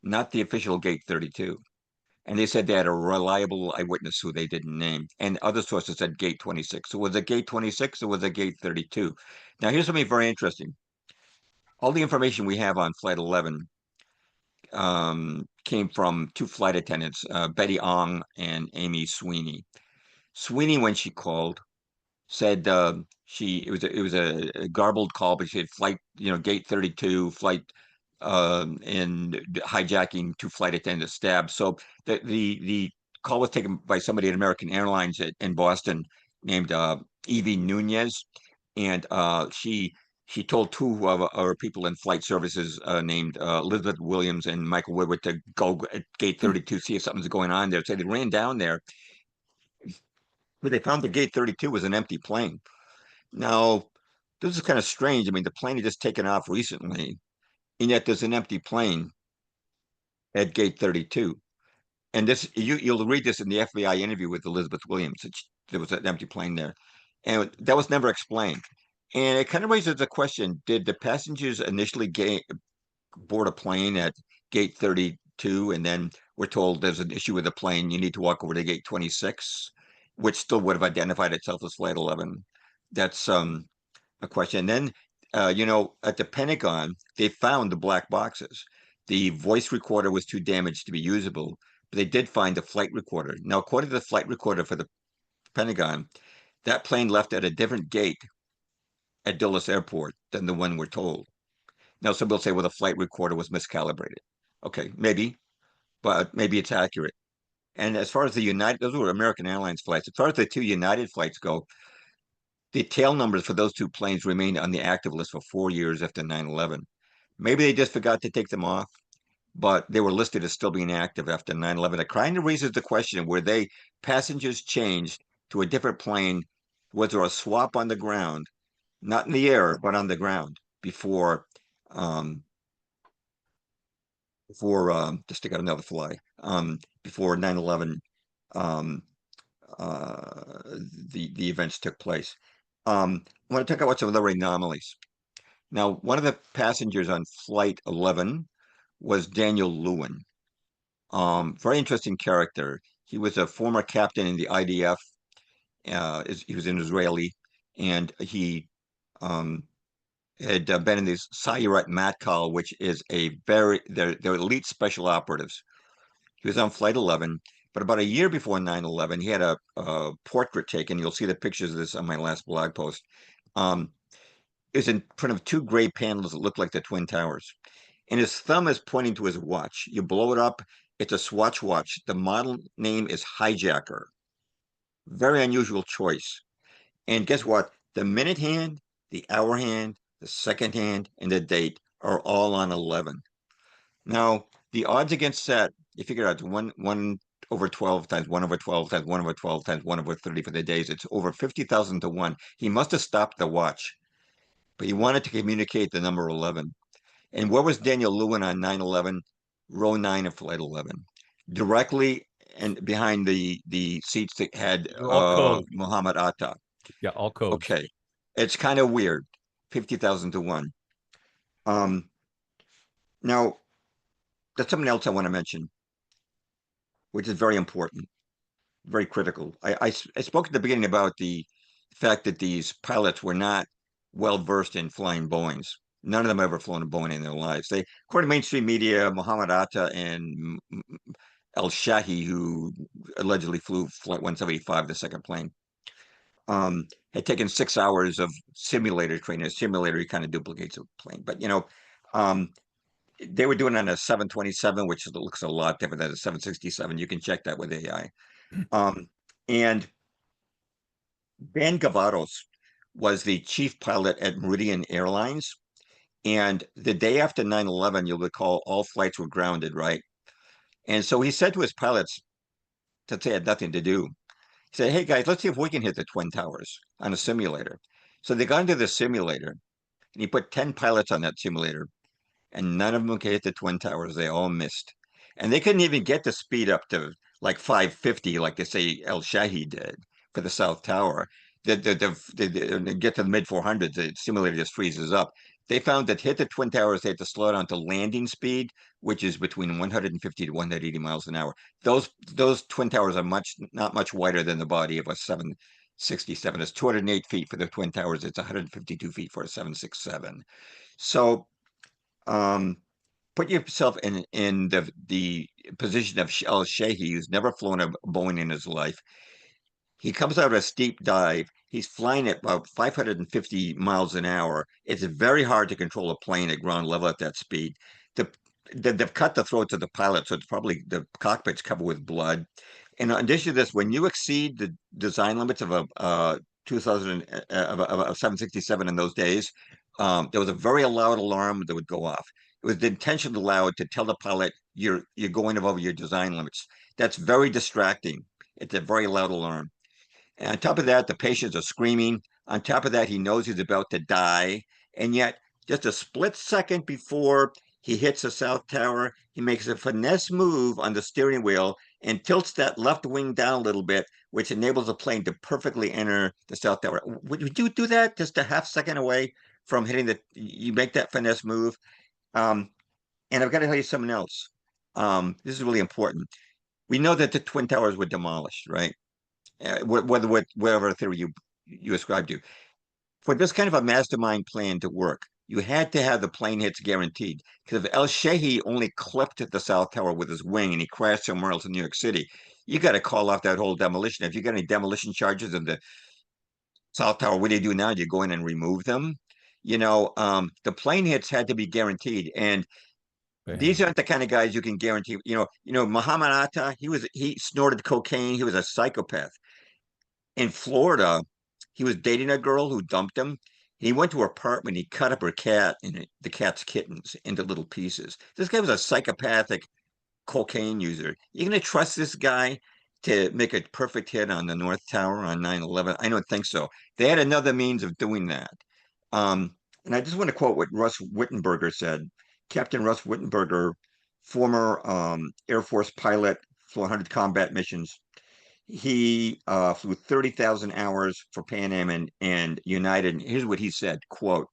not the official gate 32. And they said they had a reliable eyewitness who they didn't name. And other sources said gate 26. So was it gate 26 or was it gate 32? Now, here's something very interesting. All the information we have on Flight 11 came from two flight attendants, Betty Ong and Amy Sweeney. Sweeney, when she called, said it was a garbled call, but she had flight, gate 32, flight and hijacking two flight attendants stabbed. So the call was taken by somebody at American Airlines in Boston named Evie Nunez, and she told two of our people in flight services named Elizabeth Williams and Michael Woodward to go at gate 32, see if something's going on there. So they ran down there, but they found the gate 32 was an empty plane. Now, this is kind of strange. I mean, the plane had just taken off recently, and yet there's an empty plane at gate 32. And this, you'll read this in the FBI interview with Elizabeth Williams. There was an empty plane there, and that was never explained. And it kind of raises the question: did the passengers initially board a plane at gate 32, and then we're told there's an issue with the plane, you need to walk over to gate 26, which still would have identified itself as flight 11? That's a question. And then, at the Pentagon, they found the black boxes. The voice recorder was too damaged to be usable, but they did find the flight recorder. Now, according to the flight recorder for the Pentagon, that plane left at a different gate at Dulles Airport than the one we're told. Now, some will say, well, the flight recorder was miscalibrated. Okay, maybe, but maybe it's accurate. And as far as the United, those were American Airlines flights. As far as the two United flights go, the tail numbers for those two planes remained on the active list for 4 years after 9/11. Maybe they just forgot to take them off, but they were listed as still being active after 9/11. It kind of raises the question, were they passengers changed to a different plane? Was there a swap on the ground, not in the air, but on the ground before um, just to get another fly, before 9/11, um, the events took place. I want to talk about some other anomalies. Now, one of the passengers on flight 11 was Daniel Lewin. Very interesting character. He was a former captain in the IDF. He was an Israeli, and he um, had been in this Sayeret Matkal, which is they're elite special operatives. He was on flight 11, but about a year before 9/11, he had a portrait taken. You'll see the pictures of this on my last blog post. Um, is in front of two gray panels that look like the Twin Towers. And his thumb is pointing to his watch. You blow it up, it's a Swatch watch. The model name is Hijacker. Very unusual choice. And guess what? The minute hand, the hour hand, the second hand, and the date are all on 11. Now, the odds against Set, you figure out 1/12 times 1/12 times 1/12 times 1/30 for the days. It's over 50,000 to 1. He must have stopped the watch, but he wanted to communicate the number 11. And where was Daniel Lewin on 9/11? Row 9 of flight 11. Directly and behind the seats that had All codes. Muhammad Atta. Yeah, all codes. Okay. It's kind of weird. 50,000 to 1. Um, Now, that's something else I want to mention, which is very important, very critical. I spoke at the beginning about the fact that these pilots were not well versed in flying Boeings. None of them ever flown a Boeing in their lives. They, according to mainstream media, Muhammad Atta and El Shahi, who allegedly flew Flight 175, the second plane, had taken 6 hours of simulator training. A simulator kind of duplicates a plane, but um, they were doing it on a 727, which looks a lot different than a 767. You can check that with AI. And Van Gavados was the chief pilot at Meridian Airlines. And the day after 9/11, you'll recall all flights were grounded, right? And so he said to his pilots, since they had nothing to do, he said, hey guys, let's see if we can hit the Twin Towers on a simulator. So they got into the simulator and he put 10 pilots on that simulator, and none of them could hit the Twin Towers. They all missed. And they couldn't even get the speed up to like 550, like they say El Shahi did for the South Tower. They get to the mid 400s, the simulator just freezes up. They found that hit the Twin Towers, they had to slow down to landing speed, which is between 150 to 180 miles an hour. Those Twin Towers are not much wider than the body of a 767. It's 208 feet for the Twin Towers. It's 152 feet for a 767. So um, put yourself in the position of Al Shehi, who's never flown a Boeing in his life. He comes out of a steep dive. He's flying at about 550 miles an hour. It's very hard to control a plane at ground level at that speed. The, they've cut the throats of the pilot, so it's probably the cockpit's covered with blood. And in addition to this, when you exceed the design limits of a 2000 of a 767 in those days, there was a very loud alarm that would go off. It was intentionally loud to tell the pilot you're going above your design limits. That's very distracting. It's a very loud alarm. And on top of that, the patients are screaming. On top of that, he knows he's about to die. And yet, just a split second before he hits the South Tower, he makes a finesse move on the steering wheel and tilts that left wing down a little bit, which enables the plane to perfectly enter the South Tower. Would you do that just a half second away from hitting you make that finesse move? Um, and I've got to tell you something else. This is really important. We know that the Twin Towers were demolished, right? Whatever theory you ascribe to. For this kind of a mastermind plan to work, you had to have the plane hits guaranteed. Because if El Shehi only clipped the South Tower with his wing and he crashed somewhere else in New York City, you got to call off that whole demolition. If you got any demolition charges of the South Tower, what do you do now? Do you go in and remove them? The plane hits had to be guaranteed, and these Man. aren't the kind of guys you can guarantee. Muhammad Atta, he snorted cocaine. He was a psychopath. In Florida, he was dating a girl who dumped him. He went to her apartment. He cut up her cat and the cat's kittens into little pieces. This guy was a psychopathic cocaine user. You going to trust this guy to make a perfect hit on the North Tower on 9/11? I don't think so. They had another means of doing that. Um, and I just want to quote what Russ Wittenberger said. Captain Russ Wittenberger, former Air Force pilot, flew 100 combat missions. He flew 30,000 hours for Pan Am and United. And here's what he said, quote,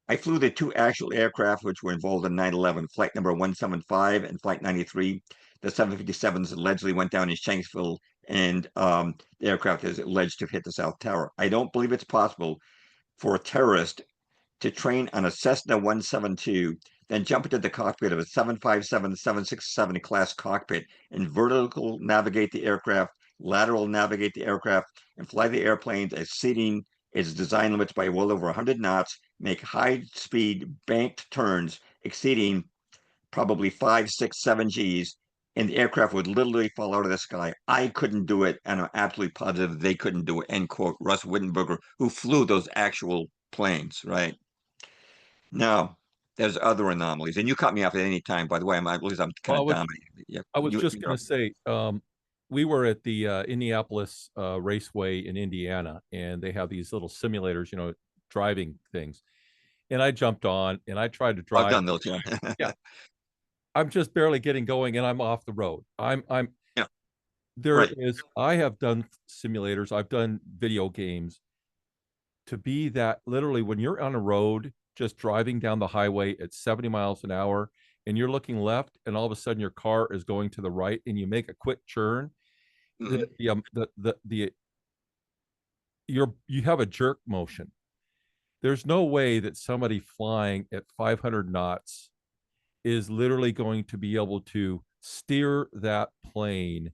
I flew the two actual aircraft which were involved in 9/11, flight number 175 and flight 93. The 757s allegedly went down in Shanksville, and the aircraft is alleged to have hit the South Tower. I don't believe it's possible for a terrorist to train on a Cessna 172, then jump into the cockpit of a 757, 767 class cockpit and vertical navigate the aircraft, lateral navigate the aircraft, and fly the airplanes exceeding its design limits by well over 100 knots, make high speed banked turns exceeding probably 5, 6, 7 Gs, and the aircraft would literally fall out of the sky. I couldn't do it, and I'm absolutely positive they couldn't do it. End quote. Russ Wittenberger, who flew those actual planes, right? Now, there's other anomalies, and you cut me off at any time. By the way, I believe I'm kind Well, of dominating. Yeah, I was you just going to say, we were at the Indianapolis Raceway in Indiana, and they have these little simulators, driving things. And I jumped on and I tried to I've drive. done those. Yeah, Yeah, I'm just barely getting going, and I'm off the road. yeah, There right. is. I have done simulators. I've done video games. To be that literally when you're on a road, just driving down the highway at 70 miles an hour, and you're looking left, and all of a sudden your car is going to the right, and you make a quick turn Hmm. the you have a jerk motion. There's no way that somebody flying at 500 knots is literally going to be able to steer that plane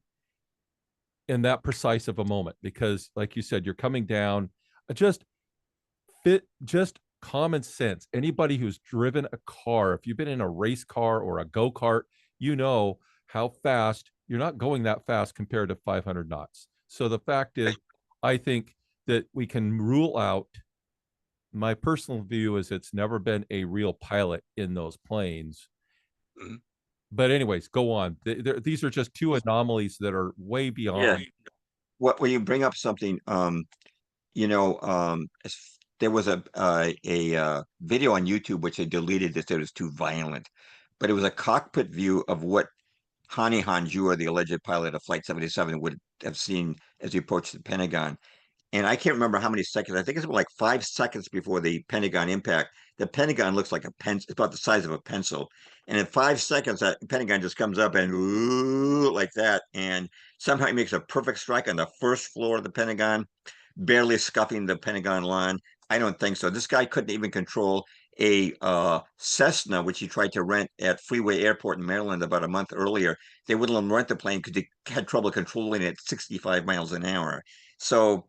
in that precise of a moment, because like you said, you're coming down. Just just common sense. Anybody who's driven a car, if you've been in a race car or a go-kart, you know how fast you're not going that fast compared to 500 knots. So the fact is, I think that we can rule out. My personal view is it's never been a real pilot in those planes. Mhm. But anyways, go on. These are just two anomalies that are way Yeah. beyond. What when you bring up something, there was a video on YouTube which they deleted that said it was too violent, but it was a cockpit view of what Hani Hanjour, the alleged pilot of Flight 77, would have seen as he approached the Pentagon. And I can't remember how many seconds. I think it's like 5 seconds before the Pentagon impact. The Pentagon looks like a pencil. It's about the size of a pencil. And in 5 seconds, that Pentagon just comes up and ooh, like that. And somehow he makes a perfect strike on the first floor of the Pentagon, barely scuffing the Pentagon lawn. I don't think so. This guy couldn't even control a Cessna, which he tried to rent at Freeway Airport in Maryland about a month earlier. They wouldn't let him rent the plane because he had trouble controlling it at 65 miles an hour. So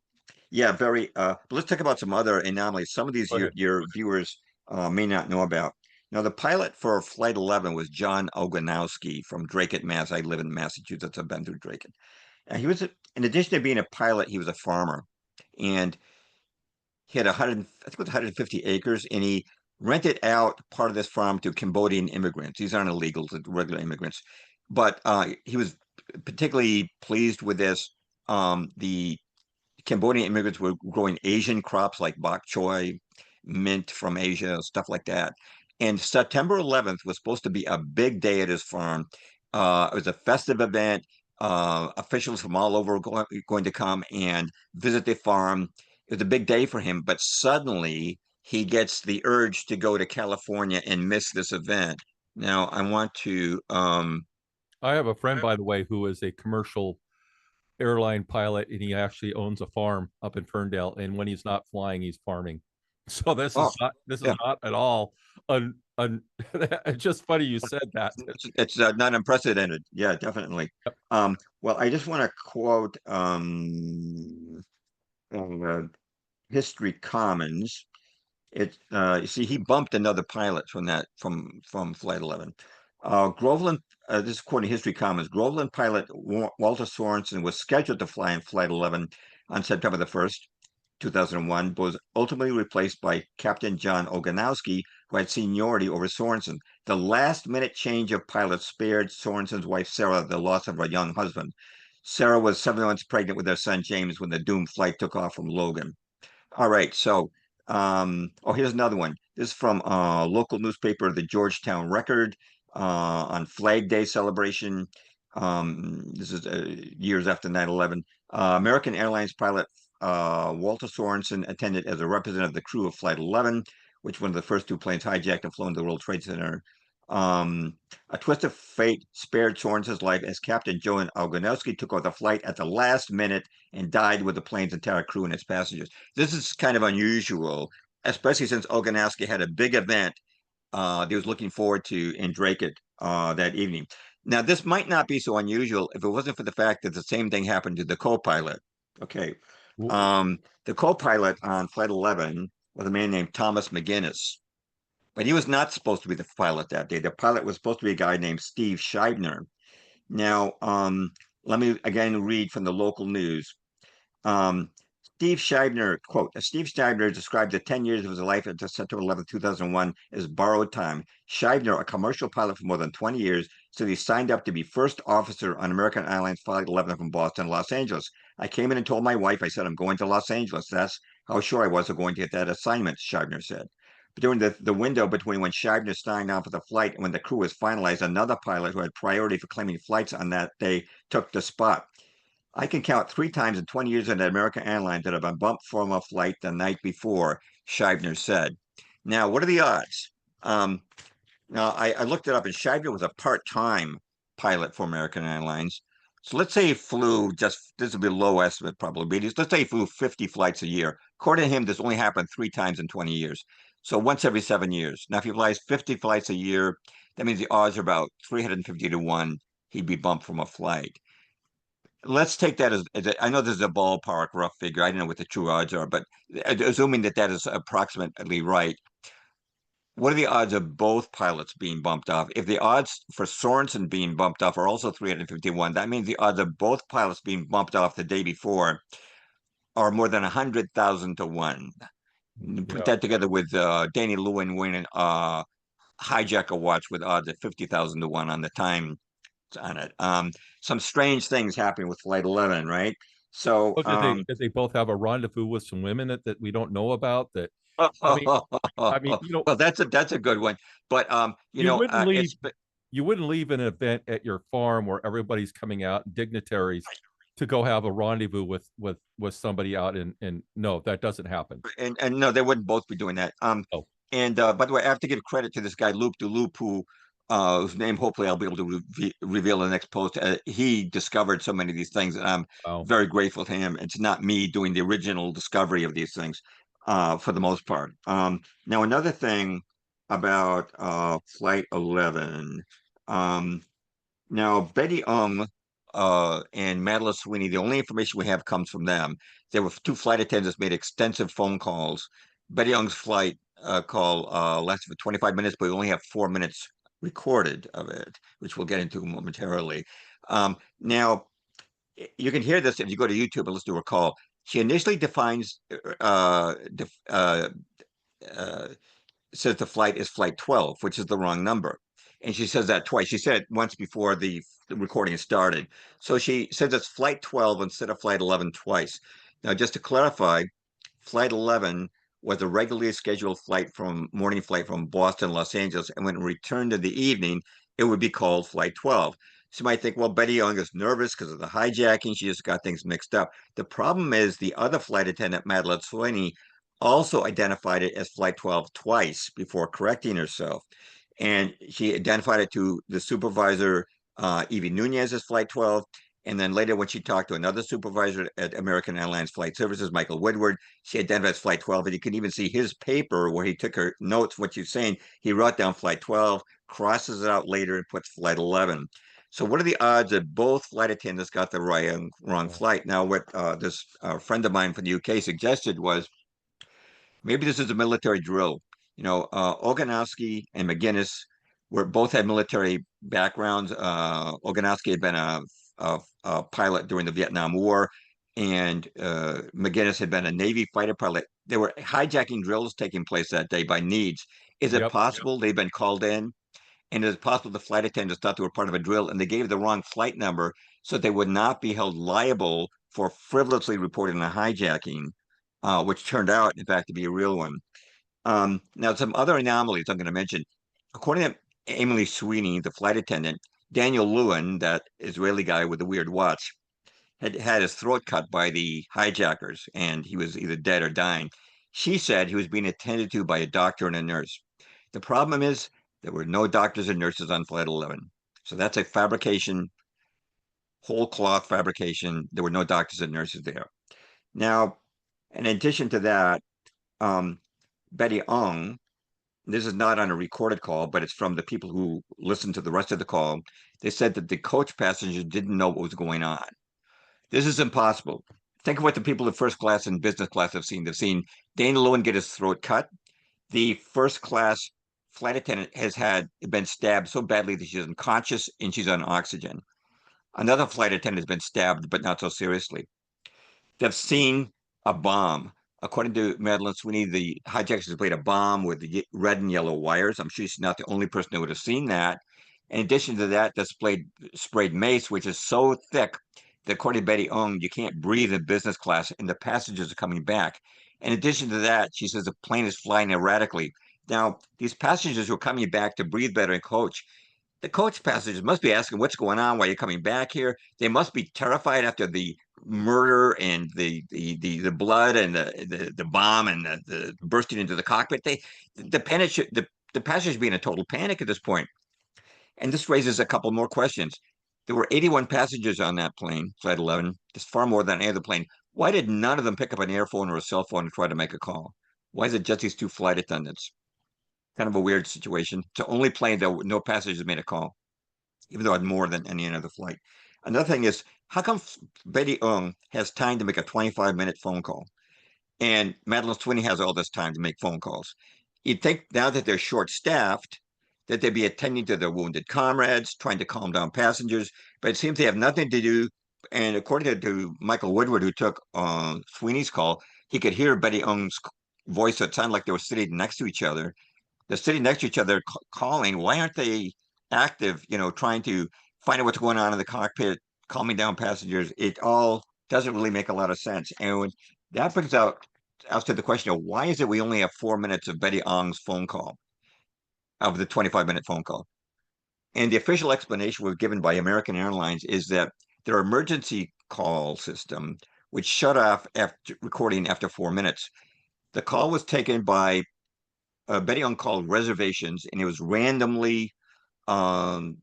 yeah, very. But let's talk about some other anomalies. Some of these Go ahead. your viewers may not know about. Now, the pilot for Flight 11 was John Oganowski from Dracut, Mass. I live in Massachusetts. I've been through Dracut. He was, in addition to being a pilot, he was a farmer, and he had 100, I think it was 150 acres, and he rented out part of this farm to Cambodian immigrants. These aren't illegals, regular immigrants, but he was particularly pleased with this. The Cambodian immigrants were growing Asian crops like bok choy, mint from Asia, stuff like that. And September 11th was supposed to be a big day at his farm. It was a festive event. Officials from all over were going to come and visit the farm. It was a big day for him, but suddenly he gets the urge to go to California and miss this event. Now, I want to I have a friend, by the way, who is a commercial airline pilot, and he actually owns a farm up in Ferndale. And when he's not flying, he's farming. So oh, this is yeah, not at all it's just funny you said that. it's not unprecedented. Yeah, definitely. Well, I just want to quote uh, History Commons. You see, he bumped another pilot from Flight 11. Groveland, this is quoting History Commons. Groveland pilot Walter Sorensen was scheduled to fly in Flight 11 on September the 1st, 2001, but was ultimately replaced by Captain John Oganowski, who had seniority over Sorensen. The last-minute change of pilot spared Sorensen's wife Sarah the loss of her young husband. Sarah was 7 months pregnant with their son James when the doomed flight took off from Logan. All right, so oh, here's another one. This is from local newspaper, the Georgetown Record, on Flag Day celebration. This is years after 9/11. American Airlines pilot Walter Sorensen attended as a representative of the crew of Flight 11, which one of the first two planes hijacked and flown to the World Trade Center. Um, a twist of fate spared Sorensen's life as Captain Joe Algonowski took over the flight at the last minute and died with the plane's entire crew and its passengers. This is kind of unusual, especially since Oganowski had a big event that he was looking forward to in Dracut that evening. Now, this might not be so unusual if it wasn't for the fact that the same thing happened to the co-pilot. Okay. The co-pilot on Flight 11 was a man named Thomas McGinnis, but he was not supposed to be the pilot that day. The pilot was supposed to be a guy named Steve Scheibner. Now, let me again read from the local news. Um, Steve Scheibner, quote, Steve Scheibner described the 10 years of his life until September 11, 2001 as borrowed time. Scheibner, a commercial pilot for more than 20 years, said he signed up to be first officer on American Airlines Flight 11 from Boston to Los Angeles. I came in and told my wife, I said, I'm going to Los Angeles. That's how sure I was of going to get that assignment, Scheibner said. But during the window between when Scheibner signed on for the flight and when the crew was finalized, another pilot who had priority for claiming flights on that day took the spot. I can count 3 times in 20 years at American Airlines that I've been bumped from a flight the night before, Scheibner said. Now, what are the odds? Now, I looked it up, and Scheibner was a part-time pilot for American Airlines. So let's say he flew this would be a low estimate probabilities. Let's say he flew 50 flights a year. According to him, this only happened 3 times in 20 years. So once every 7 years. Now, if he flies 50 flights a year, that means the odds are about 350 to 1 he'd be bumped from a flight. Let's take that I know this is a ballpark rough figure. I don't know what the true odds are, but assuming that is approximately right, what are the odds of both pilots being bumped off? If the odds for Sorensen being bumped off are also 351, that means the odds of both pilots being bumped off the day before are more than 100,000 to 1. Put Yeah. that together with Danny Lewin winning hijacker watch with odds at 50,000 to 1 on the time on it. Some strange things happening with Flight 11, right? So, Oh, did they both have a rendezvous with some women that we don't know about? That I mean, I mean, you know, well, that's a good one. But you wouldn't leave you wouldn't leave an event at your farm where everybody's coming out, dignitaries, to go have a rendezvous with somebody out in no, that doesn't happen. and no, they wouldn't both be doing that. Oh, And by the way, I have to give credit to this guy Loop de Loop, whose name hopefully I'll be able to reveal in the next post. He discovered so many of these things, and I'm wow. very grateful to him. It's not me doing the original discovery of these things, for the most part. Now another thing about Flight 11. Um, Now, Betty and Madeline Sweeney, the only information we have comes from them. There were 2 flight attendants made extensive phone calls. Betty Young's flight call lasted for 25 minutes, but we only have 4 minutes recorded of it, which we'll get into momentarily. Now, you can hear this if you go to YouTube and listen to her call. She initially defines, uh, says the flight is flight 12, which is the wrong number. And she says that twice. She said it once before the recording started. So she says it's flight 12 instead of flight 11 twice. Now, just to clarify, Flight 11 was a regularly scheduled morning flight from Boston, Los Angeles, and when it returned in the evening, it would be called Flight 12. So you might think, well, Betty Young is nervous because of the hijacking. She just got things mixed up. The problem is the other flight attendant, Madeline Sweeney, also identified it as Flight 12 twice before correcting herself. And she identified it to the supervisor, Evie Nunez, as Flight 12. And then later, when she talked to another supervisor at American Airlines Flight Services, Michael Woodward, she identified as Flight 12. And you can even see his paper where he took her notes, what you're saying. He wrote down Flight 12, crosses it out later, and puts Flight 11. So, what are the odds that both flight attendants got the wrong flight? Now, what this friend of mine from the UK suggested was maybe this is a military drill. Oganowski and McGinnis were both had military backgrounds. Oganowski had been a pilot during the Vietnam War, and McGinnis had been a Navy fighter pilot. There were hijacking drills taking place that day by needs. Is it Yep. possible they've been called in? And is it possible the flight attendants thought they were part of a drill and they gave the wrong flight number so they would not be held liable for frivolously reporting a hijacking, which turned out, in fact, to be a real one. Now, some other anomalies I'm going to mention. According to Emily Sweeney, the flight attendant, Daniel Lewin, that Israeli guy with the weird watch, had had his throat cut by the hijackers and he was either dead or dying. She said he was being attended to by a doctor and a nurse. The problem is there were no doctors and nurses on Flight 11. So that's a fabrication, whole cloth fabrication. There were no doctors and nurses there. Now, in addition to that, um, Betty Ong, this is not on a recorded call, but it's from the people who listened to the rest of the call. They said that the coach passengers didn't know what was going on. This is impossible. Think of what the people in first class and business class have seen. They've seen Dana Lewin get his throat cut. The first class flight attendant has been stabbed so badly that she's unconscious and she's on oxygen. Another flight attendant has been stabbed, but not so seriously. They've seen a bomb. According to Madeline Sweeney, the hijackers played a bomb with the red and yellow wires. I'm sure she's not the only person who would have seen that. In addition to that, they sprayed mace, which is so thick that according to Betty Ong, you can't breathe in business class and the passengers are coming back. In addition to that, she says the plane is flying erratically. Now, these passengers who are coming back to breathe better in coach, the coach passengers must be asking what's going on, why you're coming back here. They must be terrified after the murder and the blood and the bomb and the bursting into the cockpit. The panic the passengers be in a total panic at this point. And this raises a couple more questions. There were 81 passengers on that plane, Flight 11. It's far more than any other plane. Why did none of them pick up an airphone or a cell phone and try to make a call? Why is it just these two flight attendants? Kind of a weird situation. It's the only plane that no passengers made a call, even though it had more than any other flight. Another thing is, how come Betty Ung has time to make a 25-minute phone call? And Madeline Sweeney has all this time to make phone calls. You'd think now that they're short-staffed, that they'd be attending to their wounded comrades, trying to calm down passengers, but it seems they have nothing to do. And according to Michael Woodward, who took Sweeney's call, he could hear Betty Ung's voice that sounded like they were sitting next to each other. They're sitting next to each other calling. Why aren't they active, trying to find out what's going on in the cockpit, calming down passengers? It all doesn't really make a lot of sense. And that brings us to the question of why is it we only have 4 minutes of Betty Ong's phone call, of the 25-minute phone call? And the official explanation was given by American Airlines is that their emergency call system, which shut off after recording after 4 minutes. The call was taken by Betty Ong called reservations, and it was randomly um,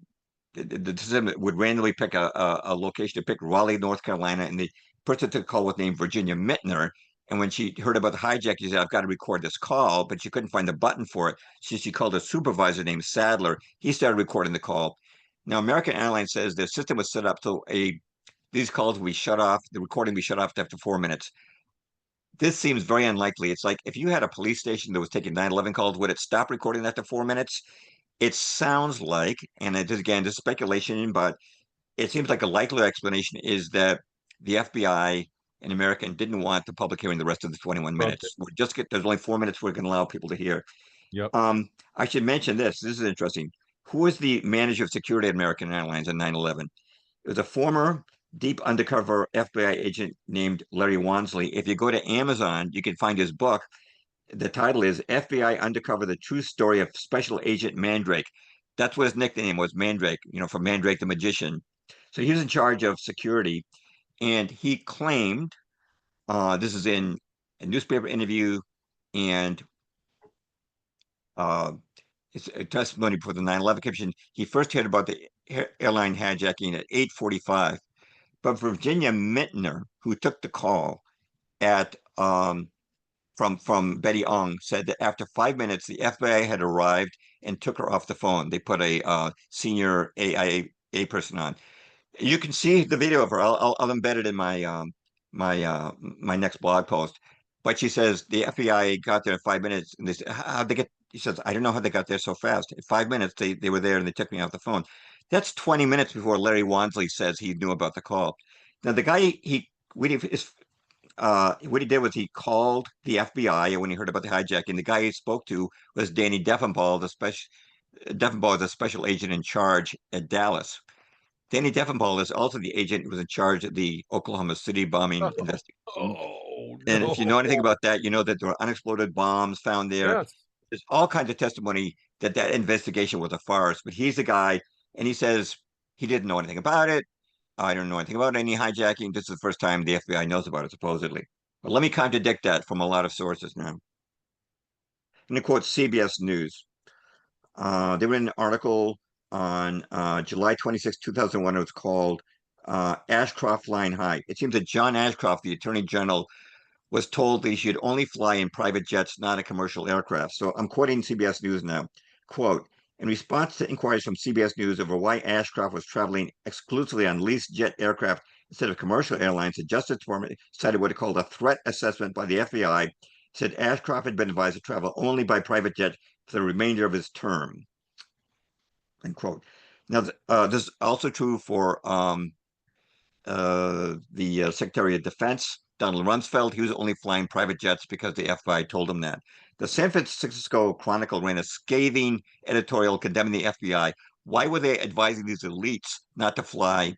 the system would randomly pick a location to pick Raleigh, North Carolina, and the person took the call was named Virginia Mittner. And when she heard about the hijack, she said, I've got to record this call, but she couldn't find the button for it. So she called a supervisor named Sadler. He started recording the call. Now, American Airlines says their system was set up so these calls will be shut off, the recording will be shut off after 4 minutes. This seems very unlikely. It's like if you had a police station that was taking 911 calls, would it stop recording after 4 minutes? It sounds like, and it is again just speculation, but it seems like a likely explanation is that the FBI and American didn't want the public hearing the rest of the 21 Okay. minutes. There's only 4 minutes we're going to allow people to hear. Yep. I should mention this. This is interesting. Who was the manager of security at American Airlines in 9/11? It was a former deep undercover FBI agent named Larry Wansley. If you go to Amazon, you can find his book. The title is FBI Undercover: The True Story of Special Agent Mandrake. That's what his nickname was, Mandrake, from Mandrake the Magician. So he was in charge of security, and he claimed, this is in a newspaper interview and uh, it's a testimony before the 9/11 Commission. He first heard about the airline hijacking at 8:45, but Virginia Mintner, who took the call at from Betty Ong, said that after 5 minutes, the FBI had arrived and took her off the phone. They put a senior AIA person on. You can see the video of her. I'll embed it in my next blog post. But she says the FBI got there in 5 minutes, and they said, "How'd they get?" She says, "I don't know how they got there so fast. In 5 minutes, they were there and they took me off the phone." That's 20 minutes before Larry Wansley says he knew about the call. Now the guy he what he did was he called the FBI when he heard about the hijacking. The guy he spoke to was Danny Deffenbaugh, Deffenbaugh is a special agent in charge at Dallas. Danny Deffenbaugh is also the agent who was in charge of the Oklahoma City bombing investigation. Oh And if you know anything no. about that, you know that there were unexploded bombs found there. Yes. There's all kinds of testimony that that investigation was a farce, but he's the guy, and he says he didn't know anything about it. I don't know anything about any hijacking. This is the first time the FBI knows about it, supposedly. But let me contradict that from a lot of sources now. I'm going to quote CBS News. They wrote an article on July 26, 2001. It was called Ashcroft Flying High. It seems that John Ashcroft, the Attorney General, was told that he should only fly in private jets, not a commercial aircraft. So I'm quoting CBS News now. Quote, in response to inquiries from CBS News over why Ashcroft was traveling exclusively on leased jet aircraft instead of commercial airlines, the Justice Department cited what it called a threat assessment by the FBI, said Ashcroft had been advised to travel only by private jet for the remainder of his term. End quote. Now, this is also true for the Secretary of Defense, Donald Rumsfeld. He was only flying private jets because the FBI told him that. The San Francisco Chronicle ran a scathing editorial condemning the FBI. Why were they advising these elites not to fly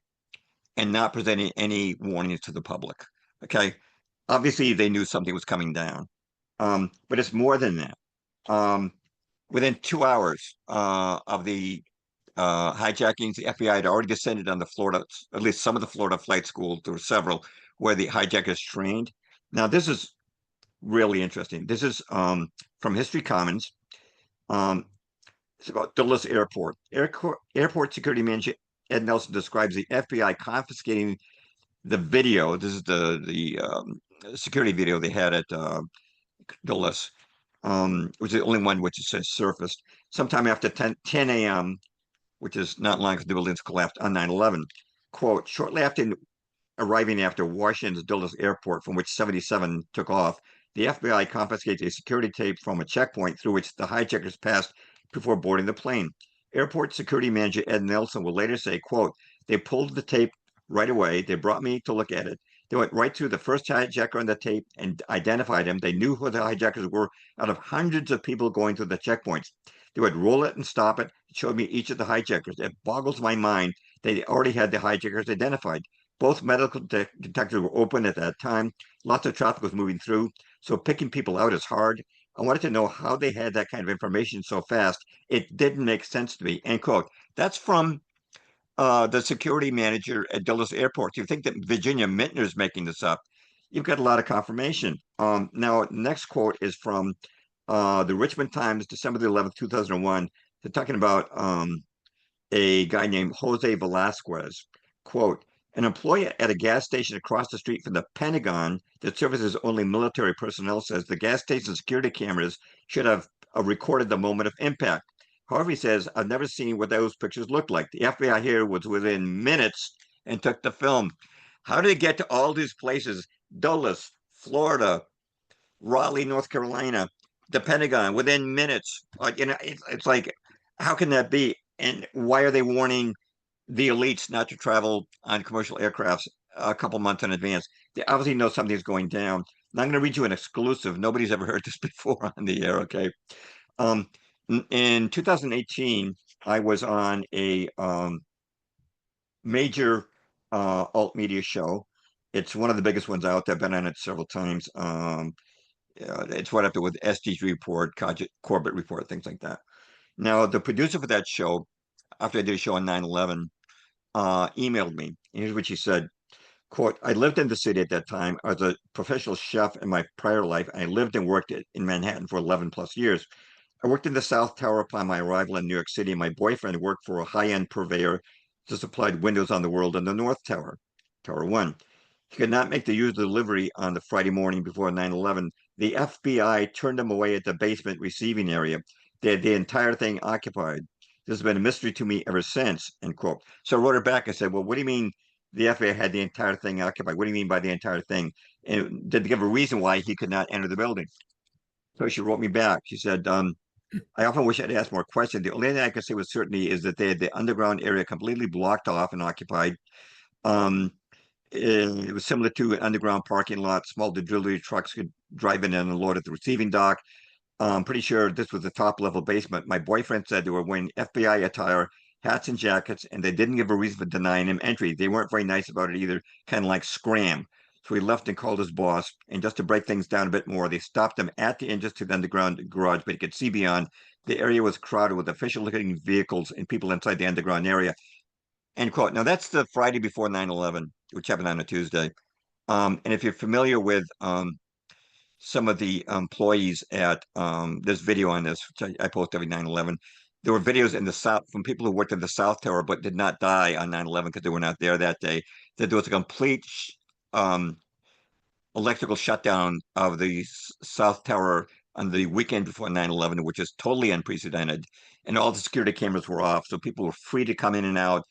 and not presenting any warnings to the public? Okay. Obviously, they knew something was coming down. But it's more than that. Um, Within 2 hours of the hijackings, the FBI had already descended on the Florida, at least some of the Florida flight schools. There were several where the hijackers trained. Now, this is really interesting. This is from History Commons. Um, it's about Dulles Airport. Airport security manager Ed Nelson describes the FBI confiscating the video. This is the security video they had at Dulles, which is the only one which has surfaced sometime after 10 a.m., which is not long after the buildings collapsed on 9/11. Quote, shortly after arriving after Washington's Dulles Airport, from which 77 took off, the FBI confiscated a security tape from a checkpoint through which the hijackers passed before boarding the plane. Airport security manager Ed Nelson will later say, quote, they pulled the tape right away. They brought me to look at it. They went right through the first hijacker on the tape and identified him. They knew who the hijackers were out of hundreds of people going through the checkpoints. They would roll it and stop it. It showed me each of the hijackers. It boggles my mind they already had the hijackers identified. Both medical detectors were open at that time. Lots of traffic was moving through. So picking people out is hard. I wanted to know how they had that kind of information so fast. It didn't make sense to me. End quote. That's from the security manager at Dulles Airport. You think that Virginia Mintner is making this up? You've got a lot of confirmation. Now, next quote is from the Richmond Times, December the 11th, 2001. They're talking about a guy named Jose Velasquez. Quote, an employee at a gas station across the street from the Pentagon that services only military personnel says the gas station security cameras should have recorded the moment of impact. However, he says, I've never seen what those pictures looked like. The FBI here was within minutes and took the film. How did it get to all these places? Dulles, Florida, Raleigh, North Carolina, the Pentagon, within minutes. It's like, how can that be? And why are they warning the elites not to travel on commercial aircrafts a couple months in advance? They obviously know something's going down. Now I'm going to read you an exclusive. Nobody's ever heard this before on the air. Okay. Um, in 2018, I was on a major alt media show. It's one of the biggest ones out there. I've been on it several times. It's right up there with SDG Report, Corbett Report, things like that. Now, the producer for that show, after I did a show on 9/11, emailed me. Here's what she said. Quote, I lived in the city at that time. I was a professional chef in my prior life. I lived and worked in Manhattan for 11 plus years. I worked in the South Tower upon my arrival in New York City. My boyfriend worked for a high-end purveyor that supplied windows on the world in the North Tower, Tower 1. He could not make the usual delivery on the Friday morning before 9/11. The FBI turned him away at the basement receiving area. They had the entire thing occupied. This has been a mystery to me ever since, end quote. So I wrote her back. I said, well, what do you mean the FBI had the entire thing occupied? What do you mean by the entire thing? And did they give a reason why he could not enter the building? So she wrote me back. She said, I often wish I'd asked more questions. The only thing I can say with certainty is that they had the underground area completely blocked off and occupied. Um, it was similar to an underground parking lot. Small delivery trucks could drive in and unload at the receiving dock. I'm pretty sure this was the top level basement. My boyfriend said they were wearing FBI attire, hats and jackets, and they didn't give a reason for denying him entry. They weren't very nice about it either, kind of like scram. So he left and called his boss. And just to break things down a bit more, they stopped him at the entrance to the underground garage, but he could see beyond. The area was crowded with official looking vehicles and people inside the underground area. End quote. Now that's the Friday before 9/11, which happened on a Tuesday. And if you're familiar with some of the employees at this video on this, which I post every 9/11. There were videos in the South from people who worked in the South Tower but did not die on 9/11 because they were not there that day. That there was a complete um, electrical shutdown of the South Tower on the weekend before 9/11, which is totally unprecedented. And all the security cameras were off. So people were free to come in and out.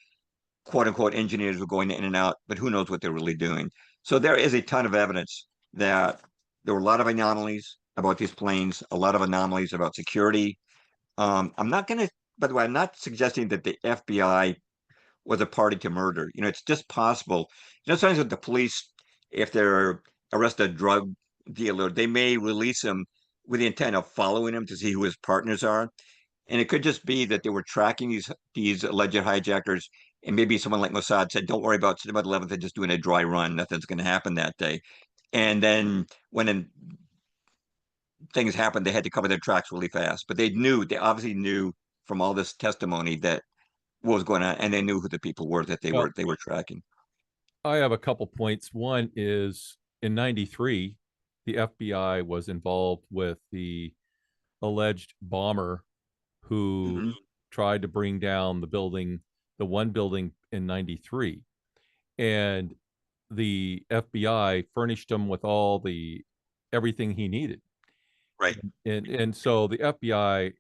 Quote unquote engineers were going in and out, but who knows what they're really doing. So there is a ton of evidence that there were a lot of anomalies about these planes, a lot of anomalies about security. I'm not going to, by the way, I'm not suggesting that the FBI was a party to murder. You know, it's just possible. You know, sometimes with the police, if they're arrest a drug dealer, they may release him with the intent of following him to see who his partners are. And it could just be that they were tracking these alleged hijackers, and maybe someone like Mossad said, "Don't worry about September 11th; they're just doing a dry run. Nothing's going to happen that day." And then things happened, they had to cover their tracks really fast. But they obviously knew from all this testimony that what was going on, and they knew who the people were that Well, they were tracking. I have a couple points. One is in 93, the FBI was involved with the alleged bomber who Hmm. tried to bring down the building, the one building in 93. And the FBI furnished him with all the everything he needed. Right. And so the FBI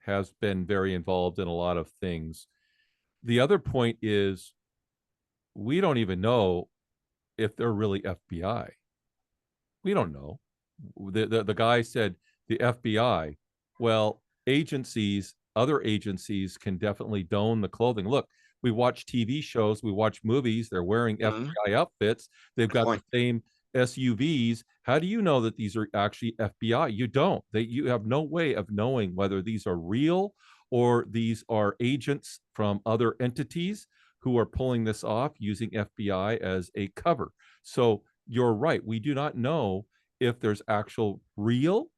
has been very involved in a lot of things. The other point is we don't even know if they're really FBI. We don't know. The guy said the FBI. Well, agencies, other agencies can definitely don the clothing. Look, we watch TV shows, we watch movies. They're wearing Hmm. FBI outfits. They've Good got the point. same SUVs. How do you know that these are actually FBI? You don't. You have no way of knowing whether these are real or these are agents from other entities who are pulling this off using FBI as a cover. So you're right. We do not know if there's actual real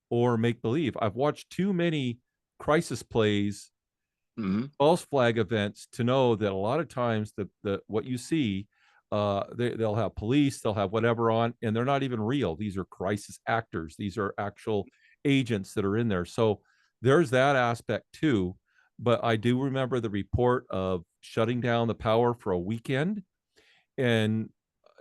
or make believe. I've watched too many crisis plays, Hmm. false flag events to know that a lot of times the what you see, they'll have police, they'll have whatever on, and they're not even real. These are crisis actors. These are actual agents that are in there. So there's that aspect too. But I do remember the report of shutting down the power for a weekend, and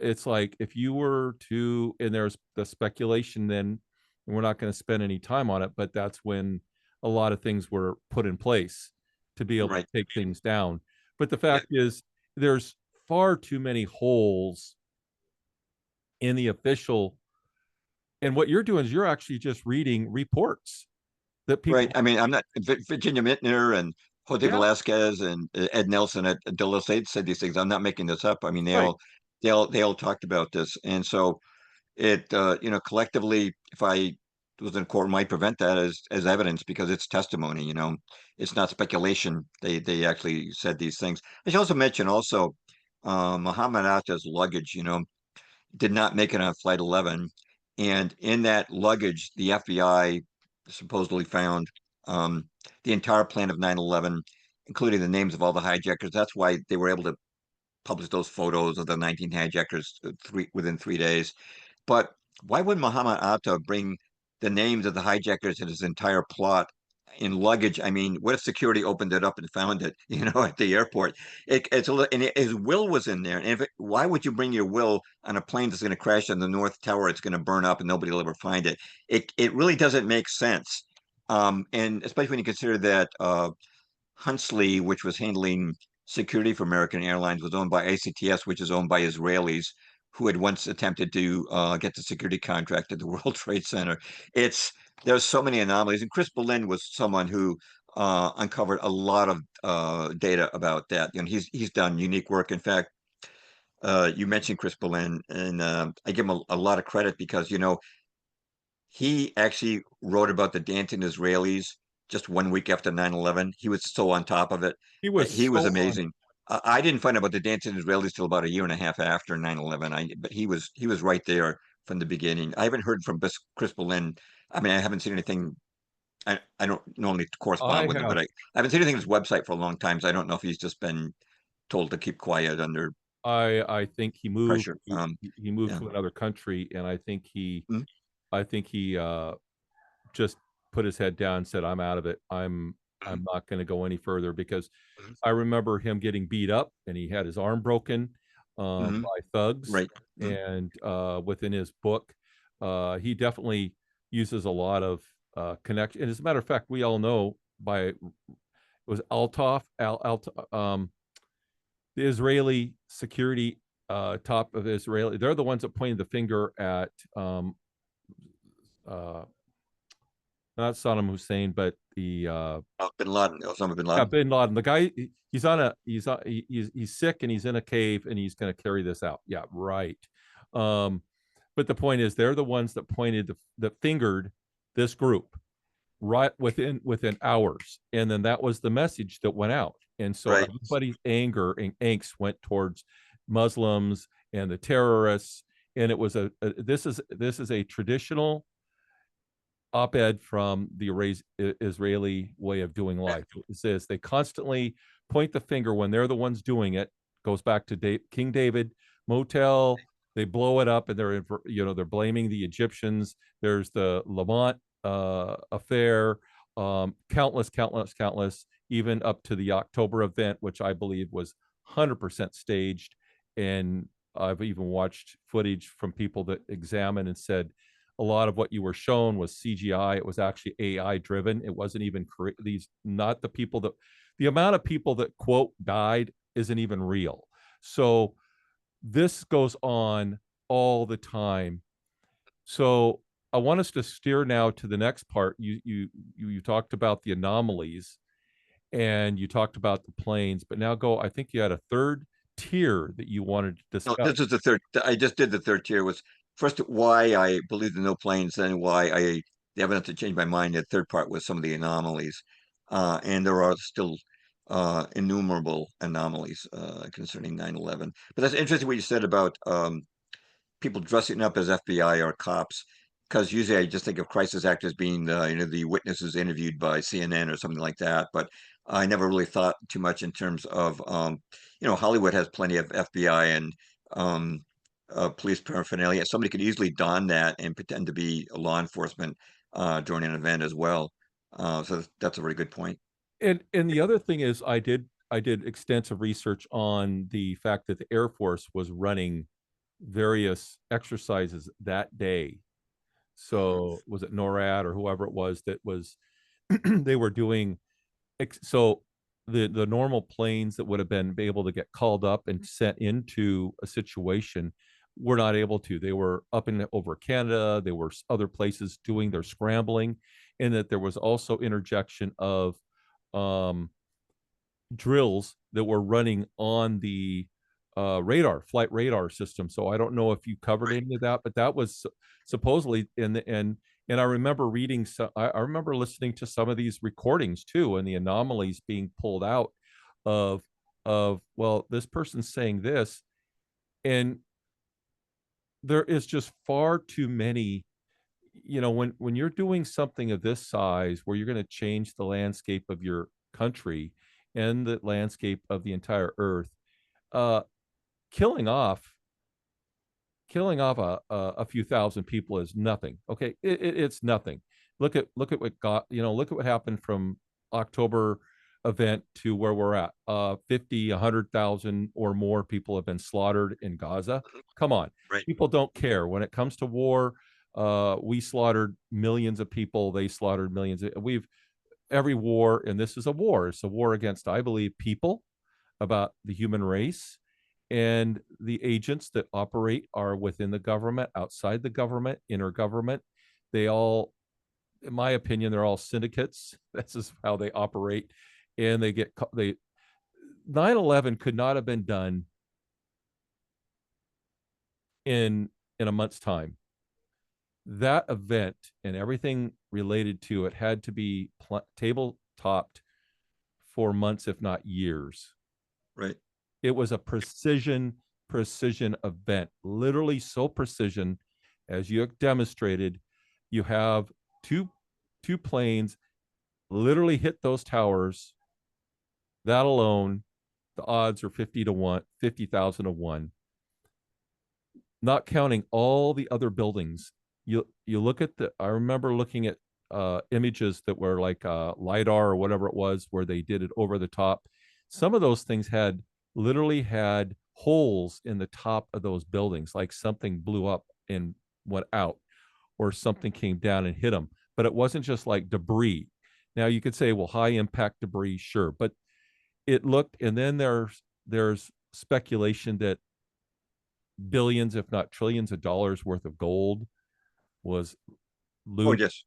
it's like if you were to, and there's the speculation then, and we're not going to spend any time on it, but that's when a lot of things were put in place to be able to Right. take things down. But the Yeah. fact is there's far too many holes in the official, and what you're doing is you're actually just reading reports that Right. people. I mean, I'm not Virginia Mintner and Jose Yeah, Velasquez and Ed Nelson at De La Salle said these things. I'm not making this up. I mean, right. they all talked about this, and so it collectively, if I was in court might prevent that as evidence because it's testimony. It's not speculation. They actually said these things. I should also mention Muhammad Atta's luggage. Did not make it on Flight 11. And in that luggage, the FBI supposedly found um, the entire plan of 9/11, including the names of all the hijackers. That's why they were able to publish those photos of the 19 hijackers within 3 days. But why would Muhammad Atta bring the names of the hijackers and his entire plot in luggage? I mean, what if security opened it up and found it, at the airport? And his will was in there. And why would you bring your will on a plane that's going to crash on the North Tower? It's going to burn up and nobody will ever find it. It really doesn't make sense. And especially when you consider that Hunsley, which was handling security for American Airlines, was owned by ACTS, which is owned by Israelis who had once attempted to get the security contract at the World Trade Center. There's so many anomalies, and Chris Berlin was someone who uncovered a lot of data about that. He's done unique work. In fact, you mentioned Chris Berlin, and I give him a lot of credit because he actually wrote about the dancing Israelis just 1 week after 9/11. He was so on top of it. He was He was so on. amazing. I didn't find out about the dancing Israelis till about a year and a half after 9/11. But he was right there from the beginning. I haven't heard from Chris Berlin. I mean, I haven't seen anything. I don't normally I correspond with him, but have. I haven't seen anything on his website for a long time. So I don't know if he's just been told to keep quiet under I think he moved. pressure. He moved Yeah. to another country, and I think he. Mhm. I think he just put his head down and said, "I'm out of it. I'm Mhm. not going to go any further," because Mhm. I remember him getting beat up and he had his arm broken Mhm. by thugs. Right. Mhm. And within his book, he definitely uses a lot of connection. And as a matter of fact, we all know it was the Israeli security top of Israeli. They're the ones that pointed the finger at uh, not Saddam Hussein, but the Bin Laden, Osama bin yeah, Laden. Bin Laden. The guy, he's sick and he's in a cave and he's going to carry this out. Yeah, right. Um, but the point is, they're the ones that that fingered this group right within hours, and then that was the message that went out. And so Right. everybody's anger and angst went towards Muslims and the terrorists, and it was this is a traditional op-ed from the Israeli way of doing life. It says they constantly point the finger when they're the ones doing it. Goes back to King David motel. They blow it up, and they're blaming the Egyptians. There's the Lamont affair. Countless, even up to the October event, which I believe was 100% staged. And I've even watched footage from people that examined and said a lot of what you were shown was CGI. It was actually AI driven. It wasn't even not the people the amount of people that quote died isn't even real. So this goes on all the time. So I want us to steer now to the next part. You talked about the anomalies and you talked about the planes, but now I think you had a third tier that you wanted to No, discuss. this is the third. I just did the third tier. Was first why I believed in no planes, then why the evidence to change my mind. The third part was some of the anomalies, and there are still innumerable anomalies concerning 9/11. But that's interesting what you said about people dressing up as FBI or cops, because usually I just think of crisis actors being the witnesses interviewed by CNN or something like that. But I never really thought too much in terms of Hollywood has plenty of FBI and um, police paraphernalia. Somebody could easily don that and pretend to be a law enforcement during an event as well. So that's a very good point. And the other thing is I did extensive research on the fact that the Air Force was running various exercises that day. Mhm. So was it NORAD or whoever it was that was they were doing so the normal planes that would have been able to get called up and sent into a situation were not able to. They were up in over Canada, they were other places doing their scrambling, and that there was also interjection of um drills that were running on the flight radar system. So I don't know if you covered Right. any of that, but that was supposedly in the end. And I remember reading, I remember listening to some of these recordings too, and the anomalies being pulled out of, well, this person's saying this, and there is just far too many, when you're doing something of this size where you're going to change the landscape of your country and the landscape of the entire earth, uh killing off a few thousand people is nothing. Okay, it's nothing. Look at what got, look at what happened from October event to where we're at. 50, 100,000 or more people have been slaughtered in Gaza. Come on, Right. people don't care when it comes to war. We slaughtered millions of people. They slaughtered millions. We've every war, and this is a war. It's a war against, I believe, people, about the human race, and the agents that operate are within the government, outside the government, intergovernment. They all, in my opinion, they're all syndicates. This is how they operate, and they 9/11 could not have been done in a month's time. That event and everything related to it had to be table topped for months, if not years. Right. It was a precision event, literally so precision, as you demonstrated. You have two two planes literally hit those towers. That alone, the odds are 50 to 1, 50,000 to 1, not counting all the other buildings. You look at the, I remember looking at images that were like lidar or whatever it was, where they did it over the top. Some of those things literally had holes in the top of those buildings, like something blew up and went out, or something came down and hit them. But it wasn't just like debris. Now you could say, well, high impact debris, sure, but it looked. And then there's speculation that billions, if not trillions of dollars worth of gold was Oh, looted. yes.